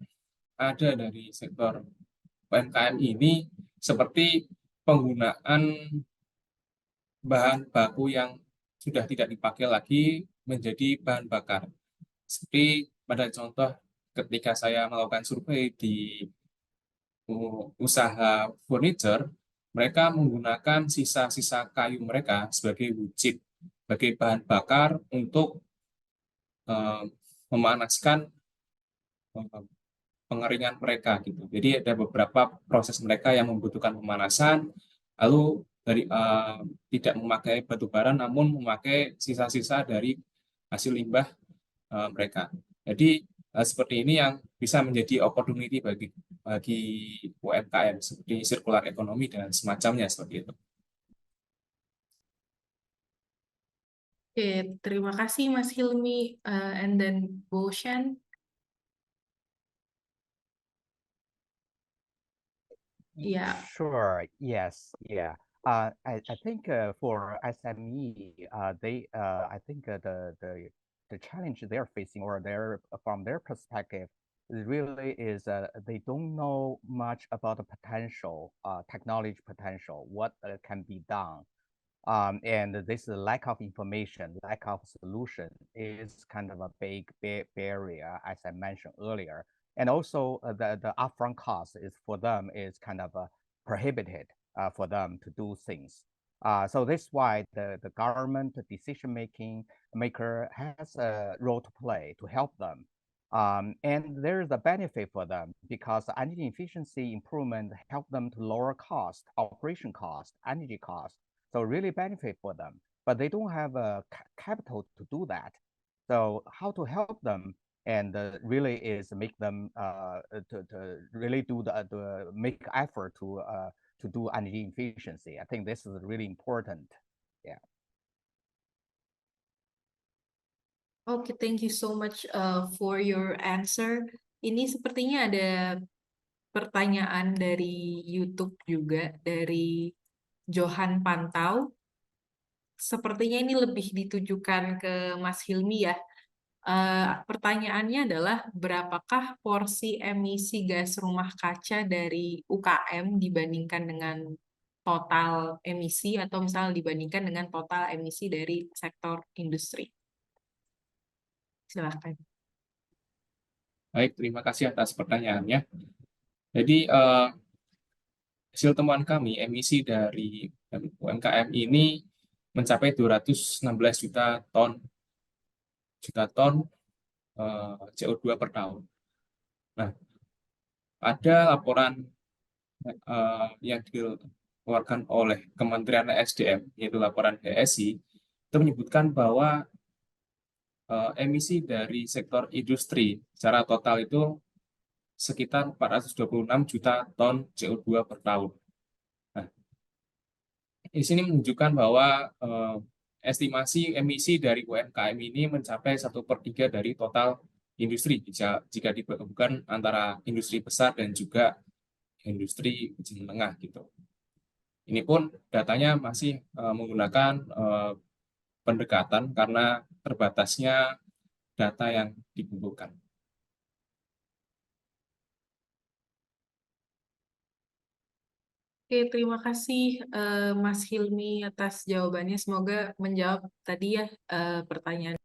ada dari sektor UMKM ini seperti penggunaan bahan baku yang sudah tidak dipakai lagi menjadi bahan bakar. Seperti pada contoh ketika saya melakukan survei di usaha furniture, mereka menggunakan sisa-sisa kayu mereka sebagai wood chip, sebagai bahan bakar untuk memanaskan pengeringan mereka gitu. Jadi ada beberapa proses mereka yang membutuhkan pemanasan, lalu tidak memakai batu bara, namun memakai sisa-sisa dari hasil limbah mereka. Jadi seperti ini yang bisa menjadi opportunity bagi UMKM seperti circular economy dan semacamnya seperti itu. Oke, terima kasih Mas Hilmi, and then Boshan. Yeah. Sure. Yes. Yeah. I think for SME, I think the challenge they're facing, or from their perspective, really is they don't know much about the potential, technology potential, what can be done. And this lack of information, lack of solution is kind of a big barrier, as I mentioned earlier. And also the upfront cost is for them is kind of prohibited for them to do things. So that's why the government decision maker has a role to play to help them. And there's a benefit for them because energy efficiency improvement help them to lower cost, operation cost, energy cost. So really benefit for them, but they don't have a capital to do that. So how to help them and really is make them to really do the make effort to do energy efficiency. I think this is really important. Yeah. Oke, thank you so much for your answer. Ini sepertinya ada pertanyaan dari YouTube juga, dari Johan Pantau. Sepertinya ini lebih ditujukan ke Mas Hilmi ya. Pertanyaannya adalah, berapakah porsi emisi gas rumah kaca dari UKM dibandingkan dengan total emisi, atau misalnya dibandingkan dengan total emisi dari sektor industri? Silakan. Baik, terima kasih atas pertanyaannya. Jadi hasil temuan kami, emisi dari UMKM ini mencapai 216 juta ton CO2 per tahun. Nah, ada laporan yang dikeluarkan oleh Kementerian SDM, yaitu laporan PSI, itu menyebutkan bahwa emisi dari sektor industri secara total itu sekitar 426 juta ton CO2 per tahun. Nah, di sini menunjukkan bahwa estimasi emisi dari UMKM ini mencapai 1/3 dari total industri jika digabungkan antara industri besar dan juga industri kecil menengah gitu. Ini pun datanya masih menggunakan pendekatan karena terbatasnya data yang dikumpulkan. Oke, terima kasih Mas Hilmi atas jawabannya. Semoga menjawab tadi ya pertanyaan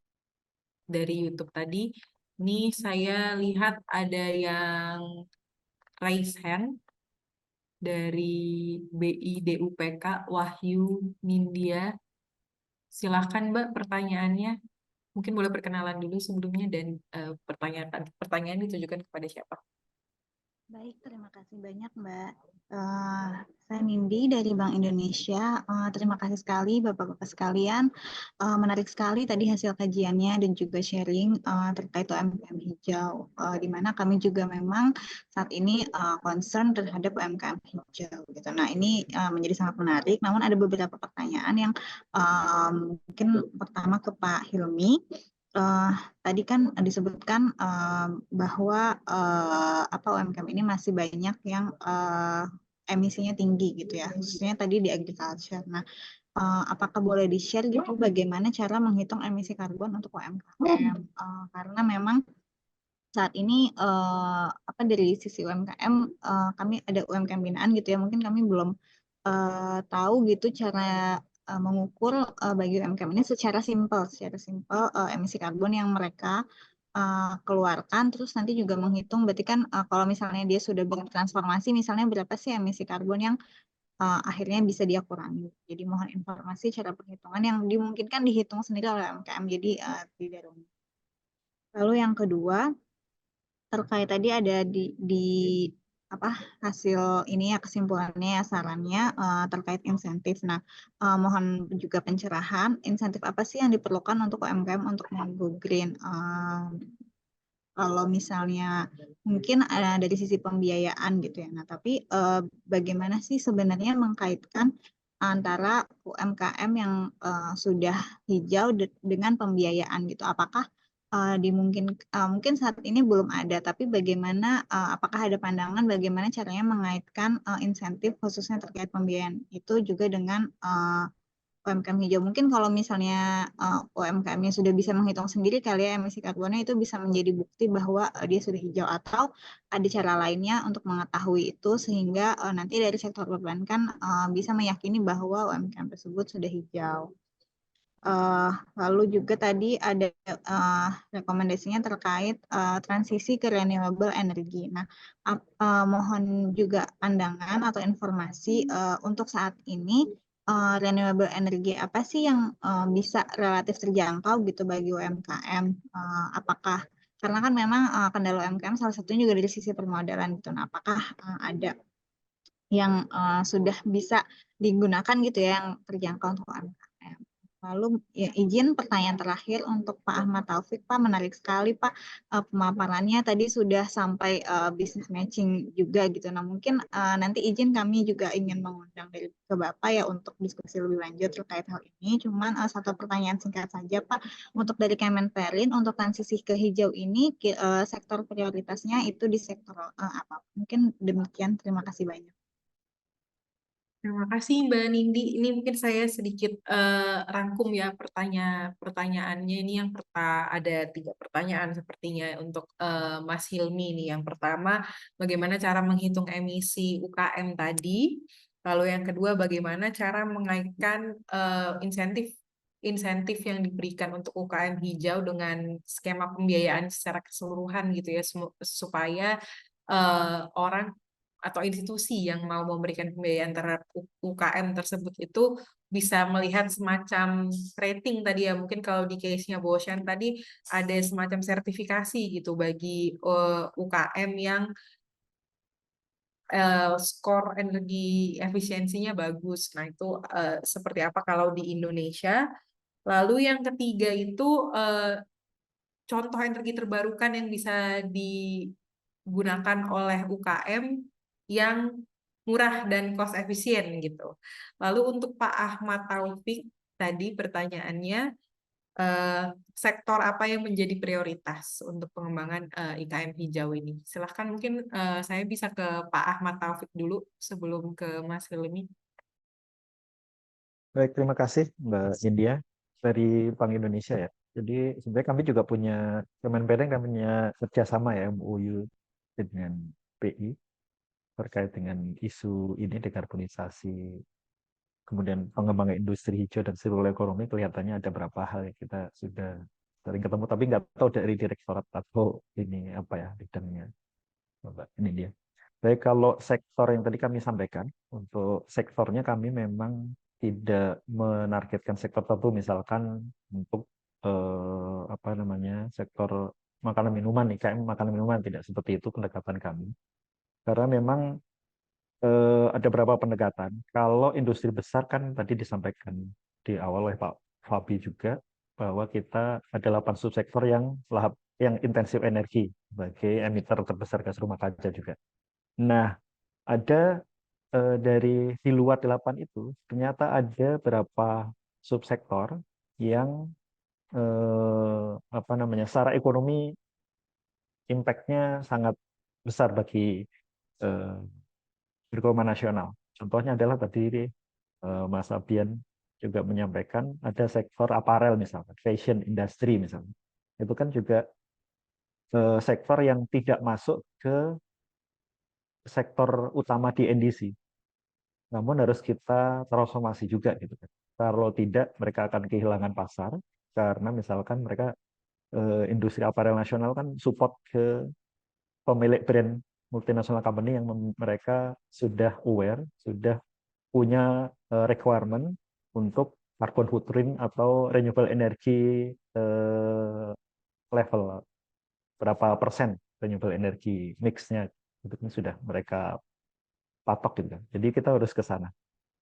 dari YouTube tadi. Ini saya lihat ada yang raise hand dari BIDUPK, Wahyu Nindya. Silahkan Mbak pertanyaannya. Mungkin boleh perkenalan dulu sebelumnya dan pertanyaan ditujukan kepada siapa? Baik, terima kasih banyak Mbak. Saya Nindi dari Bank Indonesia. Terima kasih sekali Bapak-Bapak sekalian. Menarik sekali tadi hasil kajiannya dan juga sharing terkait UMKM hijau. Di mana kami juga memang saat ini concern terhadap UMKM hijau. Gitu. Nah ini menjadi sangat menarik. Namun ada beberapa pertanyaan yang mungkin pertama ke Pak Hilmi. Tadi kan disebutkan bahwa UMKM ini masih banyak yang emisinya tinggi gitu ya, khususnya tadi di agriculture. Nah, apakah boleh di-share gitu bagaimana cara menghitung emisi karbon untuk UMKM? Karena memang saat ini dari sisi UMKM kami ada UMKM binaan gitu ya, mungkin kami belum tahu gitu cara mengukur bagi UMKM ini secara simpel emisi karbon yang mereka keluarkan, terus nanti juga menghitung berarti kan kalau misalnya dia sudah bertransformasi misalnya berapa sih emisi karbon yang akhirnya bisa dia kurangi. Jadi mohon informasi cara perhitungan yang dimungkinkan dihitung sendiri oleh UMKM, jadi tidak rumit. Lalu yang kedua terkait tadi ada di apa hasil ini ya kesimpulannya ya sarannya terkait insentif. Nah, mohon juga pencerahan insentif apa sih yang diperlukan untuk UMKM untuk mau go green? Kalau misalnya mungkin dari sisi pembiayaan gitu ya. Nah, tapi bagaimana sih sebenarnya mengkaitkan antara UMKM yang sudah hijau dengan pembiayaan gitu? Apakah mungkin saat ini belum ada, tapi bagaimana apakah ada pandangan bagaimana caranya mengaitkan insentif khususnya terkait pembiayaan itu juga dengan UMKM hijau. Mungkin kalau misalnya UMKM-nya sudah bisa menghitung sendiri kali ya emisi karbonnya itu bisa menjadi bukti bahwa dia sudah hijau atau ada cara lainnya untuk mengetahui itu sehingga nanti dari sektor perbankan bisa meyakini bahwa UMKM tersebut sudah hijau. Lalu juga tadi ada rekomendasinya terkait transisi ke renewable energy. Nah, mohon juga pandangan atau informasi untuk saat ini renewable energy apa sih yang bisa relatif terjangkau gitu bagi UMKM? Apakah karena kan memang kendala UMKM salah satunya juga dari sisi permodalan gitu. Nah, apakah ada yang sudah bisa digunakan gitu ya yang terjangkau untuk UMKM? Lalu ya, izin pertanyaan terakhir untuk Pak Ahmad Taufik, Pak, menarik sekali Pak pemaparannya tadi sudah sampai business matching juga gitu. Nah mungkin nanti izin kami juga ingin mengundang dari ke Bapak ya untuk diskusi lebih lanjut terkait hal ini. Cuman satu pertanyaan singkat saja Pak, untuk dari Kemenperin untuk transisi ke hijau ini sektor prioritasnya itu di sektor apa? Mungkin demikian. Terima kasih banyak. Terima kasih Mbak Nindi. Ini mungkin saya sedikit rangkum ya pertanyaannya. Ini yang ada 3 pertanyaan sepertinya untuk Mas Hilmi nih. Yang pertama, bagaimana cara menghitung emisi UKM tadi? Lalu yang kedua, bagaimana cara mengaitkan insentif yang diberikan untuk UKM hijau dengan skema pembiayaan secara keseluruhan gitu ya, supaya orang atau institusi yang mau memberikan pembiayaan terhadap UKM tersebut itu bisa melihat semacam rating tadi ya, mungkin kalau di case-nya Boshan tadi ada semacam sertifikasi gitu bagi UKM yang skor energi efisiensinya bagus. Nah itu seperti apa kalau di Indonesia? Lalu yang ketiga itu contoh energi terbarukan yang bisa digunakan oleh UKM yang murah dan cost efisien gitu. Lalu untuk Pak Ahmad Taufik tadi pertanyaannya sektor apa yang menjadi prioritas untuk pengembangan IKM hijau ini? Silahkan mungkin saya bisa ke Pak Ahmad Taufik dulu sebelum ke Mas Hilmi. Baik, terima kasih Mbak India dari Bank Indonesia ya. Jadi sebenarnya kami juga punya Kemenperin dan punya kerjasama ya MOU dengan BI terkait dengan isu ini dekarbonisasi, kemudian pengembangan industri hijau dan circular ekonomi. Kelihatannya ada beberapa hal yang kita sudah sering ketemu, tapi nggak tahu dari direktorat atau ini apa ya bidangnya. Mbak, ini dia. Baik, kalau sektor yang tadi kami sampaikan, untuk sektornya kami memang tidak menargetkan sektor tertentu, misalkan untuk apa namanya sektor makanan minuman nih, kayak makanan minuman tidak seperti itu pendekatan kami. Karena memang ada beberapa pendekatan. Kalau industri besar kan tadi disampaikan di awal oleh Pak Fabi juga bahwa kita ada 8 subsektor yang intensif energi sebagai emiter terbesar gas rumah kaca juga. Nah, ada dari di luar 8 itu ternyata ada beberapa subsektor yang apa namanya secara ekonomi impact-nya sangat besar bagi perekonomian nasional. Contohnya adalah tadi Mas Abian juga menyampaikan ada sektor aparel misalnya, fashion industry misalnya. Itu kan juga sektor yang tidak masuk ke sektor utama di NDC. Namun harus kita transformasi juga gitu kan. Kalau tidak mereka akan kehilangan pasar karena misalkan mereka industri aparel nasional kan support ke pemilik brand multinational company yang mereka sudah aware, sudah punya requirement untuk carbon footprint atau renewable energy level berapa persen renewable energy mix-nya itu kan sudah mereka patok gitu kan. Jadi kita harus ke sana.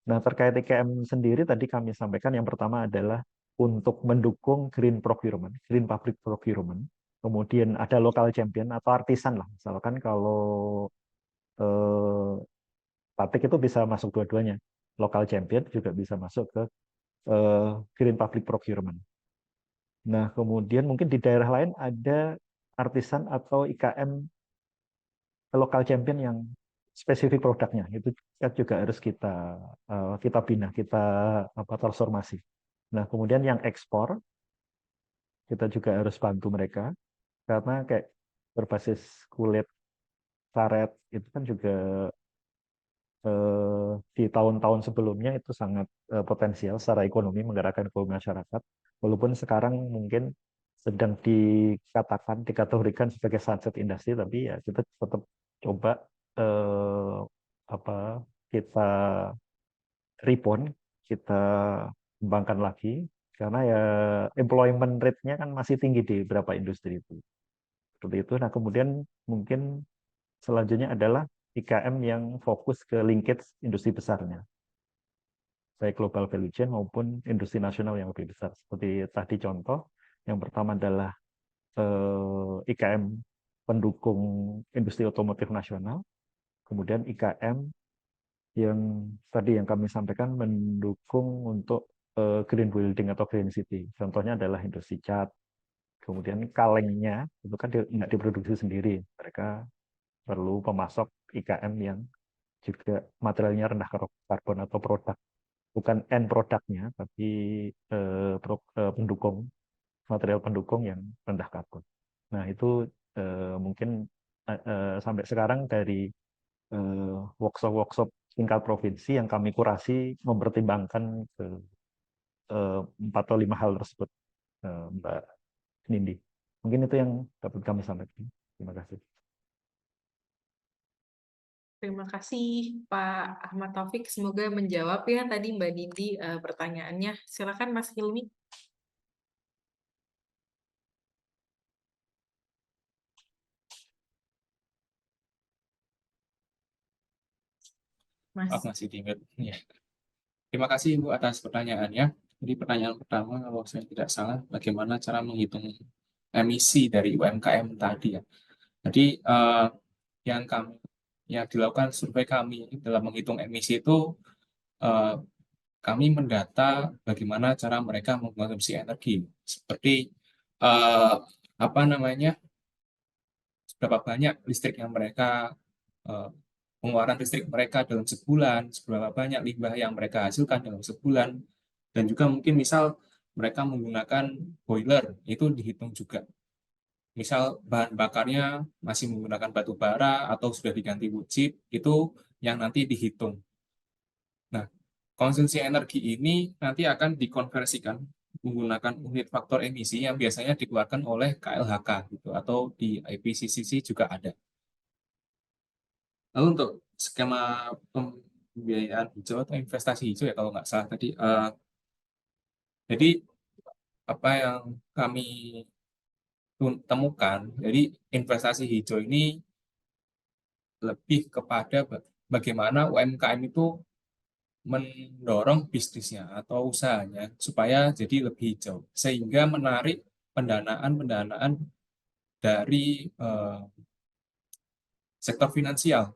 Nah, terkait IKM sendiri tadi kami sampaikan yang pertama adalah untuk mendukung green procurement, green public procurement. Kemudian ada local champion atau artisan lah. Misalkan kalau batik itu bisa masuk dua-duanya. Local champion juga bisa masuk ke green public procurement. Nah, kemudian mungkin di daerah lain ada artisan atau IKM local champion yang spesifik produknya. Itu juga harus kita bina, kita transformasi. Nah, kemudian yang ekspor kita juga harus bantu mereka karena kayak berbasis kulit karet itu kan juga di tahun-tahun sebelumnya itu sangat potensial secara ekonomi menggerakkan ekonomi masyarakat. Walaupun sekarang mungkin sedang dikategorikan sebagai sunset industry, tapi ya kita tetap coba kita rebound, kita kembangkan lagi karena ya employment rate-nya kan masih tinggi di beberapa industri itu. Seperti itu. Nah, kemudian mungkin selanjutnya adalah IKM yang fokus ke linkage industri besarnya, baik global value chain maupun industri nasional yang lebih besar. Seperti tadi contoh, yang pertama adalah IKM pendukung industri otomotif nasional, kemudian IKM yang tadi yang kami sampaikan mendukung untuk green building atau green city. Contohnya adalah industri cat, kemudian kalengnya itu kan nggak diproduksi sendiri, mereka perlu pemasok IKM yang juga materialnya rendah karbon atau produk, bukan end produknya, tapi pendukung, material pendukung yang rendah karbon. Nah, itu mungkin sampai sekarang dari workshop-workshop tingkat provinsi yang kami kurasi mempertimbangkan ke 4 atau 5 hal tersebut, Mbak Nindi. Mungkin itu yang dapat kami sampaikan. Terima kasih. Terima kasih Pak Ahmad Taufik. Semoga menjawab ya tadi Mbak Nindi pertanyaannya. Silakan Mas Hilmi. Mas. Masih tinggal. Ya. Terima kasih Ibu atas pertanyaannya. Jadi pertanyaan pertama, kalau saya tidak salah, bagaimana cara menghitung emisi dari UMKM tadi ya. Jadi yang dilakukan survei kami dalam menghitung emisi itu kami mendata bagaimana cara mereka mengkonsumsi energi, seperti seberapa banyak listrik yang mereka pengeluaran listrik mereka dalam sebulan, seberapa banyak limbah yang mereka hasilkan dalam sebulan, dan juga mungkin misal mereka menggunakan boiler, itu dihitung juga. Misal bahan bakarnya masih menggunakan batu bara atau sudah diganti wood chip, itu yang nanti dihitung. Nah, konsumsi energi ini nanti akan dikonversikan menggunakan unit faktor emisi yang biasanya dikeluarkan oleh KLHK gitu, atau di IPCC juga ada. Lalu untuk skema pembiayaan hijau atau investasi hijau ya kalau nggak salah tadi, jadi apa yang kami temukan, jadi investasi hijau ini lebih kepada bagaimana UMKM itu mendorong bisnisnya atau usahanya supaya jadi lebih hijau, sehingga menarik pendanaan dari sektor finansial.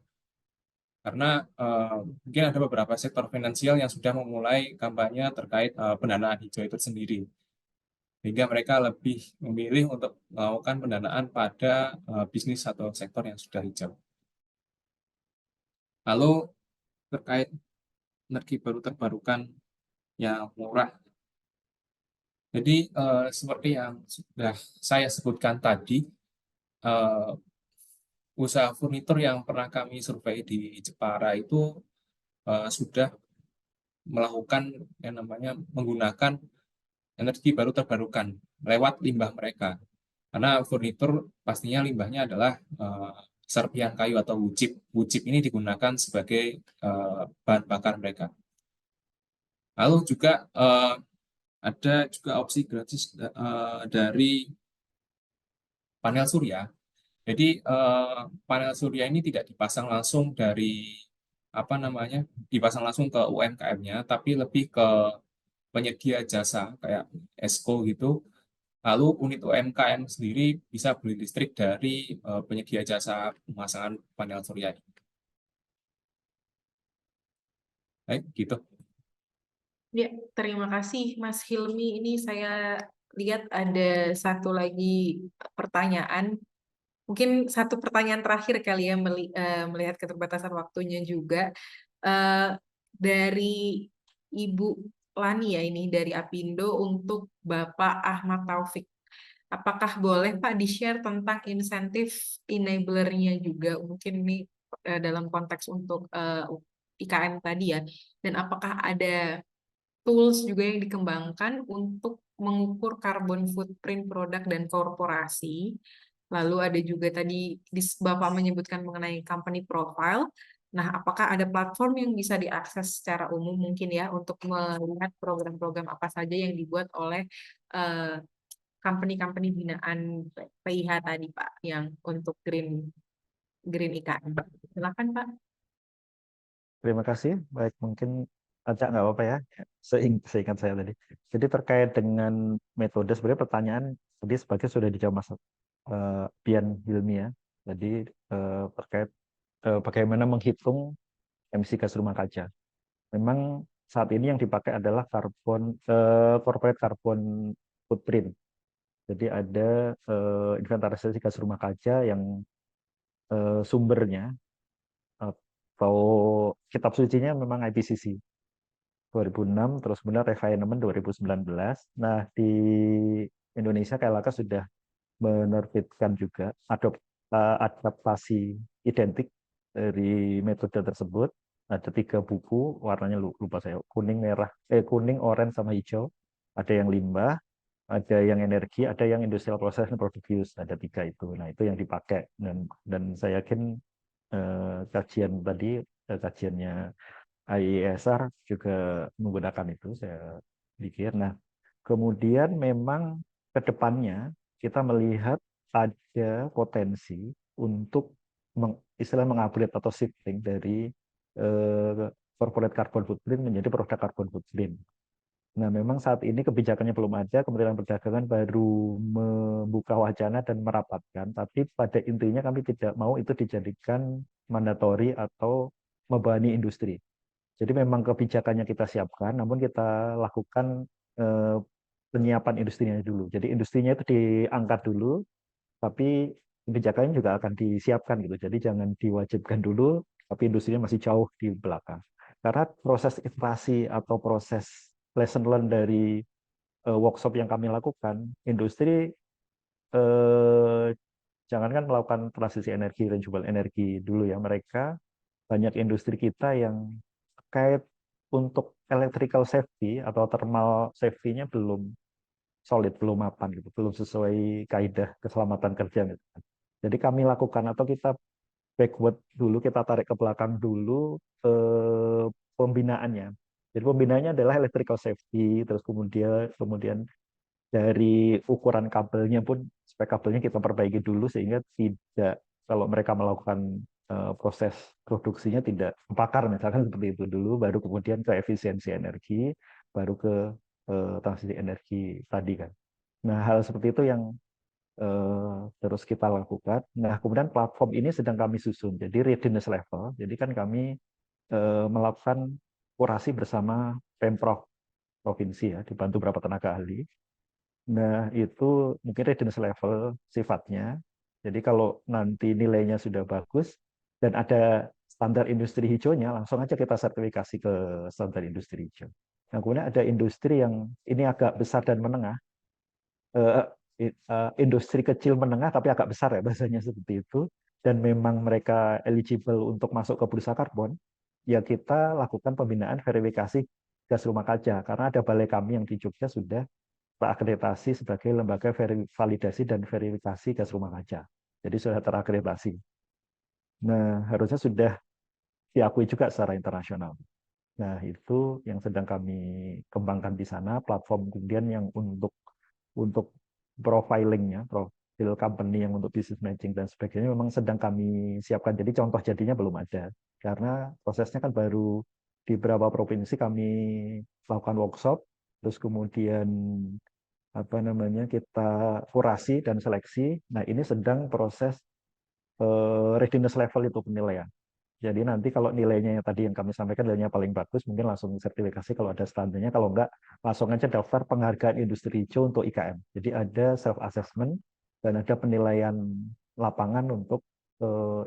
Karena mungkin ada beberapa sektor finansial yang sudah memulai kampanye terkait pendanaan hijau itu sendiri. Sehingga mereka lebih memilih untuk melakukan pendanaan pada bisnis atau sektor yang sudah hijau. Lalu terkait energi baru terbarukan yang murah. Jadi seperti yang sudah saya sebutkan tadi, usaha furnitur yang pernah kami survei di Jepara itu sudah melakukan yang namanya menggunakan energi baru terbarukan lewat limbah mereka. Karena furnitur pastinya limbahnya adalah serpihan kayu atau wood chip. Wood chip ini digunakan sebagai bahan bakar mereka. Lalu juga ada juga opsi gratis dari panel surya Jadi panel surya ini tidak dipasang langsung dari apa namanya, dipasang langsung ke UMKM-nya, tapi lebih ke penyedia jasa kayak ESCO gitu. Lalu unit UMKM sendiri bisa beli listrik dari penyedia jasa pemasangan panel surya. Baik, gitu. Ya, terima kasih Mas Hilmi. Ini saya lihat ada satu lagi pertanyaan. Mungkin satu pertanyaan terakhir kali ya melihat keterbatasan waktunya juga. Eh, dari Ibu Lani ya ini dari Apindo untuk Bapak Ahmad Taufik. Apakah boleh Pak di-share tentang insentif enabler-nya juga? Mungkin ini dalam konteks untuk IKM tadi ya. Dan apakah ada tools juga yang dikembangkan untuk mengukur carbon footprint produk dan korporasi. Lalu ada juga tadi Bapak menyebutkan mengenai company profile. Nah, apakah ada platform yang bisa diakses secara umum mungkin ya untuk melihat program-program apa saja yang dibuat oleh eh, company-company binaan PIH tadi Pak yang untuk green IKM. Silakan Pak. Terima kasih. Baik, mungkin Acak nggak apa-apa ya, seingat saya tadi. Jadi terkait dengan metode, sebenarnya pertanyaan tadi sebagai sudah dijawab Mas Pian Hilmi ya. Jadi terkait bagaimana menghitung emisi gas rumah kaca. Memang saat ini yang dipakai adalah corporate carbon footprint. Jadi ada inventarisasi gas rumah kaca yang sumbernya atau kitab sucinya memang IPCC 2006, terus kemudian refinement 2019. Nah, di Indonesia KLHK sudah menerbitkan juga adaptasi identik dari metode tersebut. Ada 3 buku, warnanya lupa saya, kuning, oranye, sama hijau. Ada yang limbah, ada yang energi, ada yang industrial process and product use. Ada 3 itu. Nah, itu yang dipakai. Dan saya yakin kajian tadi, kajiannya IESR juga menggunakan itu, saya pikir. Nah, kemudian memang ke depannya kita melihat ada potensi untuk istilah mengupgrade atau shifting dari corporate carbon footprint menjadi produk carbon footprint. Nah, memang saat ini kebijakannya belum ada, Kementerian Perdagangan baru membuka wacana dan merapatkan, tapi pada intinya kami tidak mau itu dijadikan mandatori atau membebani industri. Jadi memang kebijakannya kita siapkan, namun kita lakukan penyiapan industrinya dulu. Jadi industrinya itu diangkat dulu, tapi kebijakannya juga akan disiapkan gitu. Jadi jangan diwajibkan dulu, tapi industrinya masih jauh di belakang. Karena proses iterasi atau proses lesson learn dari workshop yang kami lakukan, industri jangankan melakukan transisi energi renewable energi dulu ya, mereka banyak industri kita yang terkait untuk electrical safety atau thermal safety-nya belum solid, belum mapan gitu, belum sesuai kaidah keselamatan kerja gitu. Jadi kami lakukan atau kita backward dulu, kita tarik ke belakang dulu pembinaannya. Jadi pembinaannya adalah electrical safety, terus kemudian dari ukuran kabelnya pun spek kabelnya kita perbaiki dulu sehingga tidak, kalau mereka melakukan proses produksinya tidak membakar misalkan seperti itu dulu, baru kemudian ke efisiensi energi, baru ke transisi energi tadi kan. Nah, hal seperti itu yang terus kita lakukan. Nah, kemudian platform ini sedang kami susun. Jadi readiness level. Jadi kan kami melakukan kurasi bersama Pemprov provinsi ya, dibantu beberapa tenaga ahli. Nah, itu mungkin readiness level sifatnya. Jadi kalau nanti nilainya sudah bagus dan ada standar industri hijaunya, langsung aja kita sertifikasi ke standar industri hijau. Nah, kemudian ada industri yang ini agak besar dan menengah, industri kecil menengah tapi agak besar ya bahasanya seperti itu, dan memang mereka eligible untuk masuk ke bursa karbon, ya kita lakukan pembinaan verifikasi gas rumah kaca, karena ada balai kami yang di Jogja sudah terakreditasi sebagai lembaga validasi dan verifikasi gas rumah kaca. Jadi sudah terakreditasi. Nah, harusnya sudah diakui juga secara internasional. Nah, itu yang sedang kami kembangkan di sana, platform kemudian yang untuk profilingnya, deal company yang untuk business matching dan sebagainya memang sedang kami siapkan. Jadi contoh jadinya belum ada. Karena prosesnya kan baru di beberapa provinsi kami lakukan workshop, terus kemudian apa namanya kita kurasi dan seleksi. Nah, ini sedang proses readiness level itu penilaian. Jadi nanti kalau nilainya yang tadi yang kami sampaikan nilainya paling bagus, mungkin langsung sertifikasi kalau ada standarnya. Kalau enggak, langsung aja daftar penghargaan industri hijau untuk IKM. Jadi ada self assessment dan ada penilaian lapangan untuk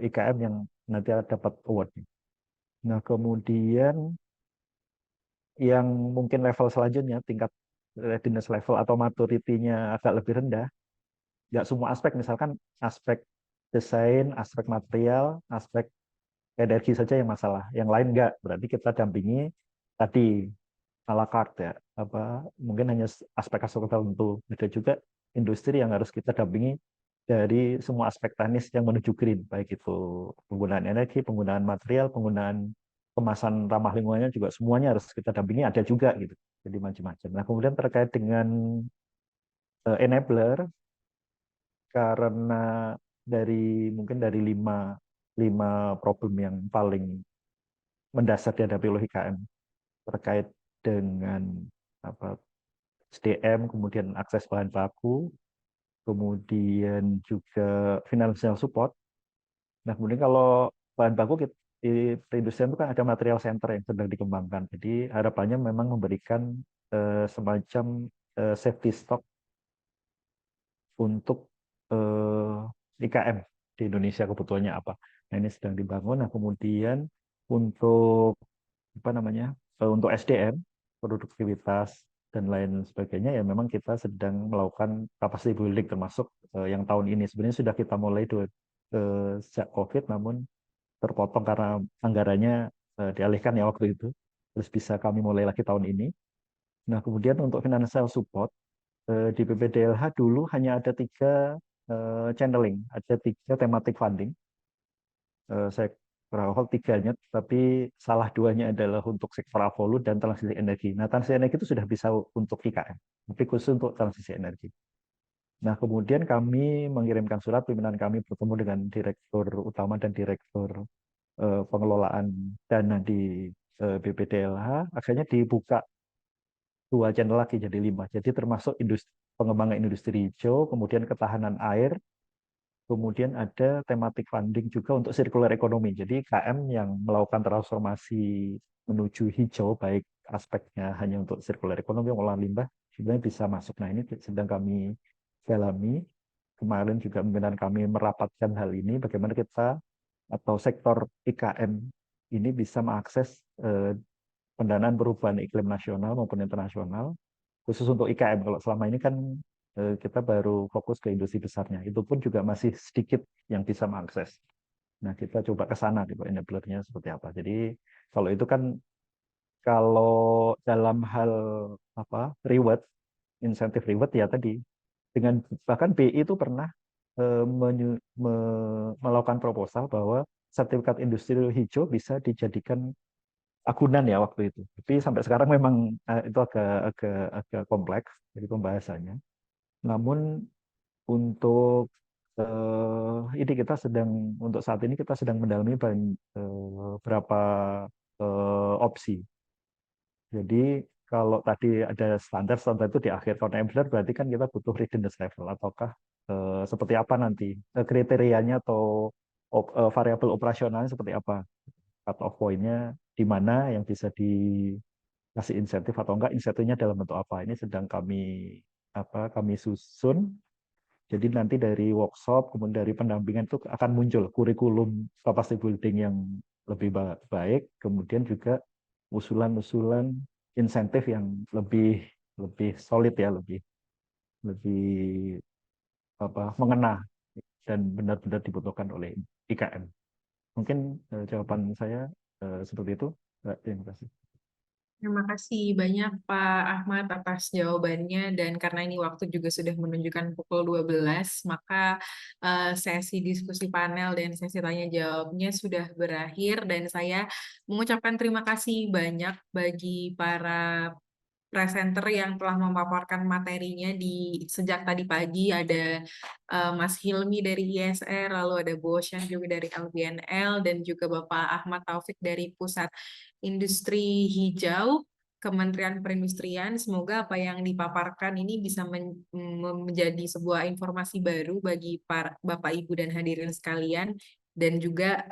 IKM yang nanti dapat award. Nah, kemudian yang mungkin level selanjutnya, tingkat readiness level atau maturity-nya agak lebih rendah, nggak semua aspek, misalkan aspek desain, aspek material, aspek energi saja yang masalah, yang lain enggak. Berarti kita dampingi tadi a la carte ya, apa mungkin hanya aspek-aspek tertentu. Ada juga industri yang harus kita dampingi dari semua aspek teknis yang menuju green, baik itu penggunaan energi, penggunaan material, penggunaan kemasan ramah lingkungannya juga semuanya harus kita dampingi, ada juga gitu. Jadi macam-macam. Nah, kemudian terkait dengan enabler, karena mungkin dari lima problem yang paling mendasar dihadapi oleh IKM terkait dengan apa SDM, kemudian akses bahan baku, kemudian juga financial support. Nah, kemudian kalau bahan baku di perindustrian itu kan ada material center yang sedang dikembangkan. Jadi harapannya memang memberikan semacam safety stock untuk IKM di Indonesia kebutuhannya apa. Nah, ini sedang dibangun. Nah, kemudian untuk apa namanya untuk SDM, produktivitas dan lain sebagainya ya memang kita sedang melakukan capacity building termasuk yang tahun ini sebenarnya sudah kita mulai sejak COVID, namun terpotong karena anggarannya dialihkan ya waktu itu, terus bisa kami mulai lagi tahun ini. Nah, kemudian untuk financial support di PPDLH dulu hanya ada 3 channeling, ada 3 thematic funding. Saya berawal 3-nya, tapi salah 2-nya adalah untuk sektor Avolu dan transisi energi. Nah, transisi energi itu sudah bisa untuk IKM, tapi khusus untuk transisi energi. Nah, kemudian kami mengirimkan surat, pimpinan kami bertemu dengan direktur utama dan direktur pengelolaan dana di BPDLH, akhirnya dibuka 2 channel lagi jadi 5. Jadi termasuk pengembangan industri hijau, kemudian ketahanan air, kemudian ada thematic funding juga untuk circular economy. Jadi KM yang melakukan transformasi menuju hijau, baik aspeknya hanya untuk circular economy, olahan limbah, sebenarnya bisa masuk. Nah, ini sedang kami dalami. Kemarin juga pimpinan kami merapatkan hal ini, bagaimana kita atau sektor IKM ini bisa mengakses pendanaan perubahan iklim nasional maupun internasional, khusus untuk IKM. Kalau selama ini kan kita baru fokus ke industri besarnya. Itu pun juga masih sedikit yang bisa mengakses. Nah, kita coba ke sana, gitu, enablernya seperti apa. Jadi, kalau itu kan, kalau dalam hal reward, insentif reward ya tadi, dengan bahkan BI itu pernah melakukan proposal bahwa sertifikat industri hijau bisa dijadikan agunan ya waktu itu. Tapi sampai sekarang memang itu agak kompleks jadi pembahasannya. Namun untuk ini kita sedang untuk saat ini kita sedang mendalami beberapa opsi. Jadi kalau tadi ada standar itu di akhir, kalau enabler berarti kan kita butuh readiness level, ataukah seperti apa nanti kriterianya atau variabel operasionalnya seperti apa, cut off point-nya di mana yang bisa dikasih insentif atau enggak, insentifnya dalam bentuk apa. Ini sedang kami susun. Jadi nanti dari workshop, kemudian dari pendampingan itu akan muncul kurikulum capacity building yang lebih baik, kemudian juga usulan-usulan insentif yang lebih solid ya, lebih mengena dan benar-benar dibutuhkan oleh IKM. Mungkin jawaban saya seperti itu. Terima kasih. Terima kasih banyak Pak Ahmad atas jawabannya, dan karena ini waktu juga sudah menunjukkan pukul 12, maka sesi diskusi panel dan sesi tanya jawabnya sudah berakhir, dan saya mengucapkan terima kasih banyak bagi para presenter yang telah memaparkan materinya sejak tadi pagi. Ada Mas Hilmi dari ISR, lalu ada Bosyan juga dari LBNL, dan juga Bapak Ahmad Taufik dari Pusat Industri Hijau Kementerian Perindustrian. Semoga apa yang dipaparkan ini bisa menjadi sebuah informasi baru bagi para Bapak, Ibu, dan hadirin sekalian. Dan juga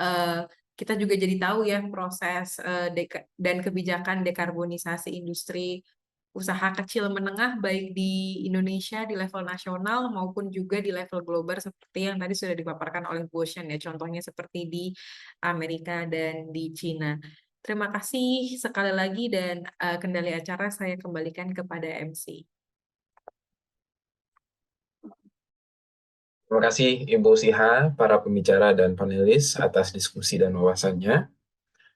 kita juga jadi tahu ya proses dan kebijakan dekarbonisasi industri usaha kecil menengah baik di Indonesia di level nasional maupun juga di level global seperti yang tadi sudah dipaparkan oleh Bosyan ya, contohnya seperti di Amerika dan di Cina. Terima kasih sekali lagi dan kendali acara saya kembalikan kepada MC. Terima kasih Ibu Siha, para pembicara dan panelis atas diskusi dan wawasannya.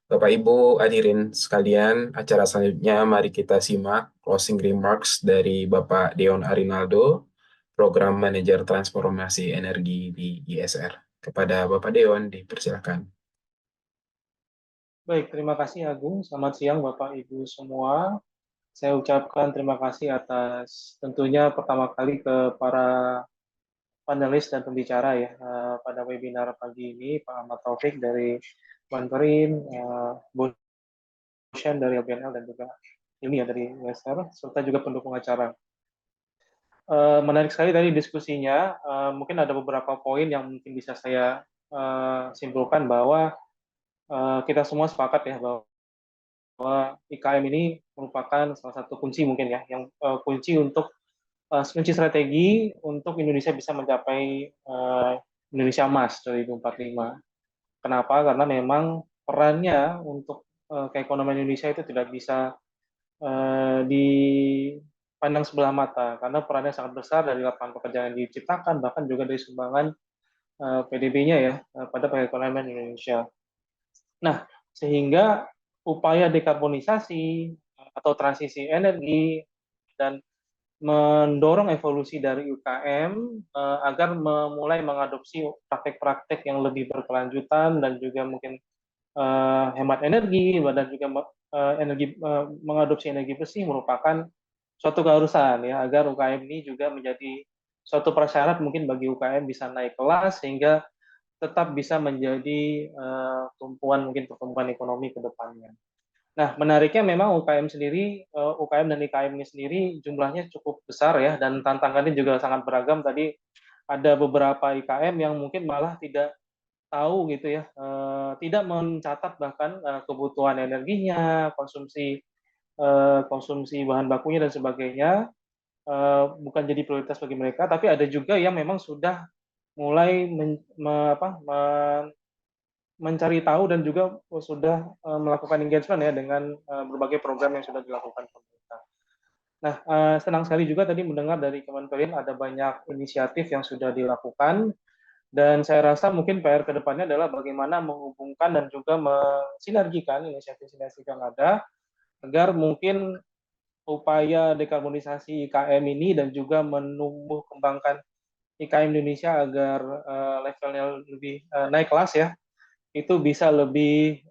Bapak Ibu hadirin sekalian, acara selanjutnya mari kita simak closing remarks dari Bapak Deon Arinaldo, Program Manajer Transformasi Energi di ISR. Kepada Bapak Deon, dipersilakan. Baik, terima kasih Agung. Selamat siang Bapak Ibu semua. Saya ucapkan terima kasih atas tentunya pertama kali ke para panelis dan pembicara ya pada webinar pagi ini, Pak Ahmad Taufik dari Mandarin, Bosyan dari LBNL, dan juga Ilmi ya dari USR, serta juga pendukung acara. Menarik sekali tadi diskusinya. Mungkin ada beberapa poin yang mungkin bisa saya simpulkan bahwa kita semua sepakat ya bahwa IKM ini merupakan salah satu kunci mungkin ya, yang kunci untuk kunci strategi untuk Indonesia bisa mencapai Indonesia Emas 2045. Kenapa? Karena memang perannya untuk keekonomian Indonesia itu tidak bisa dipandang sebelah mata, karena perannya sangat besar dari lapangan pekerjaan yang diciptakan, bahkan juga dari sumbangan PDB-nya ya pada perekonomian Indonesia. Nah, sehingga upaya dekarbonisasi atau transisi energi dan mendorong evolusi dari UKM agar memulai mengadopsi praktek-praktek yang lebih berkelanjutan dan juga mungkin hemat energi dan juga mengadopsi energi bersih merupakan suatu keharusan ya, agar UKM ini juga menjadi suatu prasyarat mungkin bagi UKM bisa naik kelas sehingga tetap bisa menjadi tumpuan mungkin pertumbuhan ekonomi ke depannya. Nah, menariknya memang UKM sendiri, UKM dan IKM ini sendiri jumlahnya cukup besar ya, dan tantangannya juga sangat beragam. Tadi ada beberapa IKM yang mungkin malah tidak tahu gitu ya, tidak mencatat bahkan kebutuhan energinya, konsumsi bahan bakunya dan sebagainya, bukan jadi prioritas bagi mereka. Tapi ada juga yang memang sudah mulai mencari tahu dan juga sudah melakukan engagement ya dengan berbagai program yang sudah dilakukan pemerintah. Nah, senang sekali juga tadi mendengar dari Kementerian ada banyak inisiatif yang sudah dilakukan, dan saya rasa mungkin PR ke depannya adalah bagaimana menghubungkan dan juga mensinergikan inisiatif-inisiatif yang ada agar mungkin upaya dekarbonisasi IKM ini dan juga menumbuh kembangkan IKM Indonesia agar levelnya lebih naik kelas ya, itu bisa lebih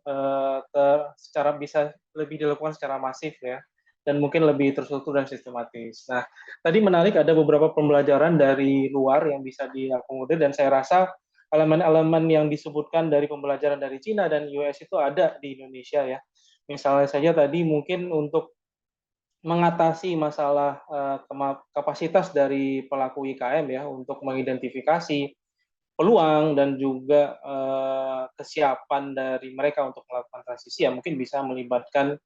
bisa lebih dilakukan secara masif ya, dan mungkin lebih terstruktur dan sistematis. Nah, tadi menarik ada beberapa pembelajaran dari luar yang bisa diakomodir, dan saya rasa elemen-elemen yang disebutkan dari pembelajaran dari Cina dan US itu ada di Indonesia ya. Misalnya saja tadi mungkin untuk mengatasi masalah kapasitas dari pelaku IKM ya untuk mengidentifikasi peluang dan juga kesiapan dari mereka untuk melakukan transisi ya, mungkin bisa melibatkan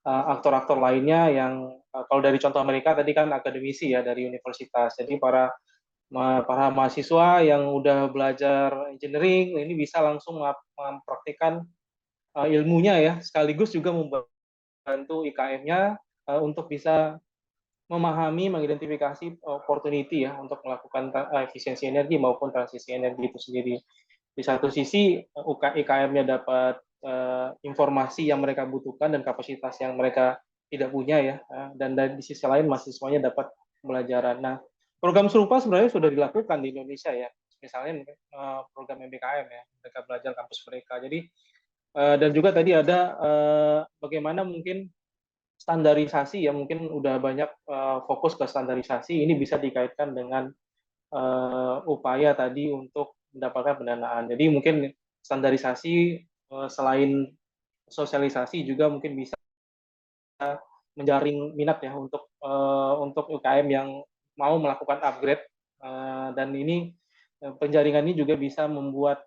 aktor-aktor lainnya yang kalau dari contoh Amerika tadi kan akademisi ya dari universitas, jadi para mahasiswa yang udah belajar engineering ini bisa langsung mempraktikkan ilmunya ya, sekaligus juga membantu IKM-nya untuk bisa memahami, mengidentifikasi opportunity ya untuk melakukan efisiensi energi maupun transisi energi itu sendiri. Di satu sisi IKM-nya dapat informasi yang mereka butuhkan dan kapasitas yang mereka tidak punya ya, dan di sisi lain mahasiswanya dapat pembelajaran. Nah, program serupa sebenarnya sudah dilakukan di Indonesia ya, misalnya program MBKM ya, mereka belajar kampus mereka. Jadi dan juga tadi ada bagaimana mungkin standarisasi ya, mungkin udah banyak fokus ke standarisasi, ini bisa dikaitkan dengan upaya tadi untuk mendapatkan pendanaan. Jadi mungkin standarisasi selain sosialisasi juga mungkin bisa menjaring minat ya untuk UKM yang mau melakukan upgrade, dan ini penjaringan ini juga bisa membuat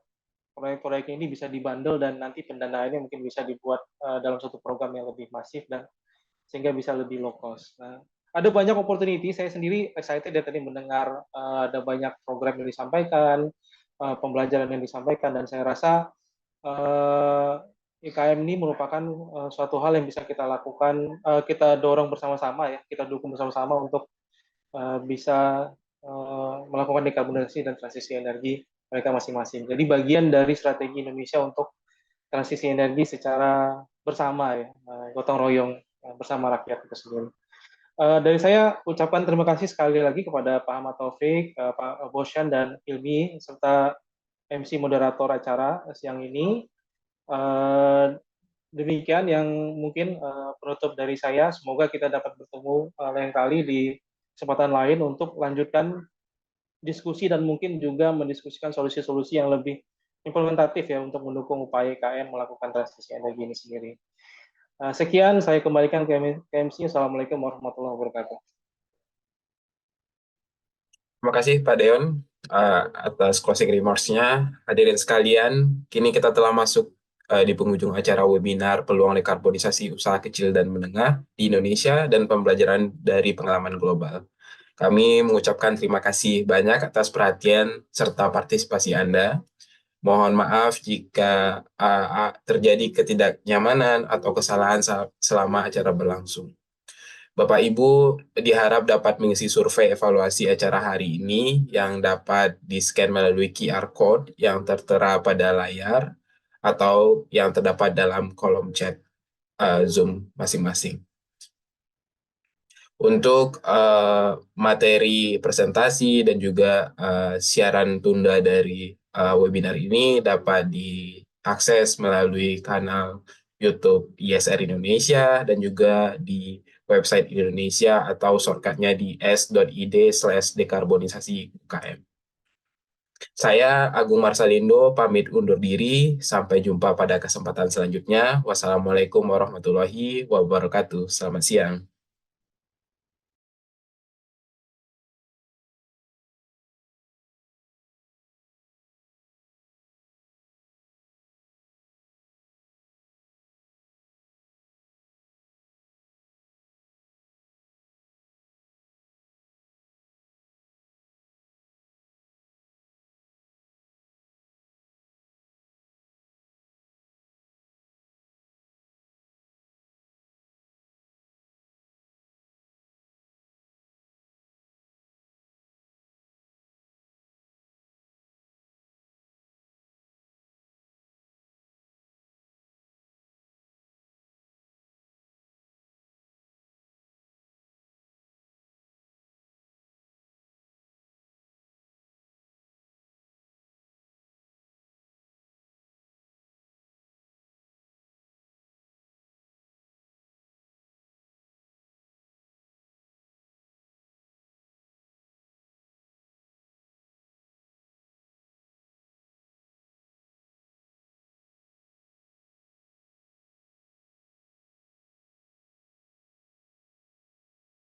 proyek-proyek ini bisa dibundle dan nanti pendanaannya mungkin bisa dibuat dalam satu program yang lebih masif dan sehingga bisa lebih low cost. Nah, ada banyak opportunity. Saya sendiri excited ya tadi mendengar ada banyak program yang disampaikan, pembelajaran yang disampaikan, dan saya rasa IKM ini merupakan suatu hal yang bisa kita lakukan, kita dorong bersama-sama ya, kita dukung bersama-sama untuk bisa melakukan dekarbonisasi dan transisi energi mereka masing-masing. Jadi bagian dari strategi Indonesia untuk transisi energi secara bersama ya, gotong royong bersama rakyat itu sendiri. Dari saya ucapkan terima kasih sekali lagi kepada Pak Ahmad Taufik, Pak Bosyan dan Hilmi serta MC moderator acara siang ini. Demikian yang mungkin penutup dari saya. Semoga kita dapat bertemu lain kali di kesempatan lain untuk lanjutkan diskusi dan mungkin juga mendiskusikan solusi-solusi yang lebih implementatif ya untuk mendukung upaya IKM melakukan transisi energi ini sendiri. Sekian, saya kembalikan ke MC. Assalamualaikum warahmatullahi wabarakatuh. Terima kasih Pak Deon atas closing remarks-nya. Hadirin sekalian, kini kita telah masuk di penghujung acara webinar Peluang Dekarbonisasi Usaha Kecil dan Menengah di Indonesia dan Pembelajaran dari Pengalaman Global. Kami mengucapkan terima kasih banyak atas perhatian serta partisipasi Anda. Mohon maaf jika terjadi ketidaknyamanan atau kesalahan selama acara berlangsung. Bapak Ibu diharap dapat mengisi survei evaluasi acara hari ini yang dapat di-scan melalui QR Code yang tertera pada layar atau yang terdapat dalam kolom chat Zoom masing-masing. Untuk materi presentasi dan juga siaran tunda dari webinar ini dapat diakses melalui kanal YouTube ISR Indonesia dan juga di website Indonesia atau shortcutnya di s.id/dekarbonisasi UKM. Saya Agung Marsalindo pamit undur diri. Sampai jumpa pada kesempatan selanjutnya. Wassalamualaikum warahmatullahi wabarakatuh. Selamat siang.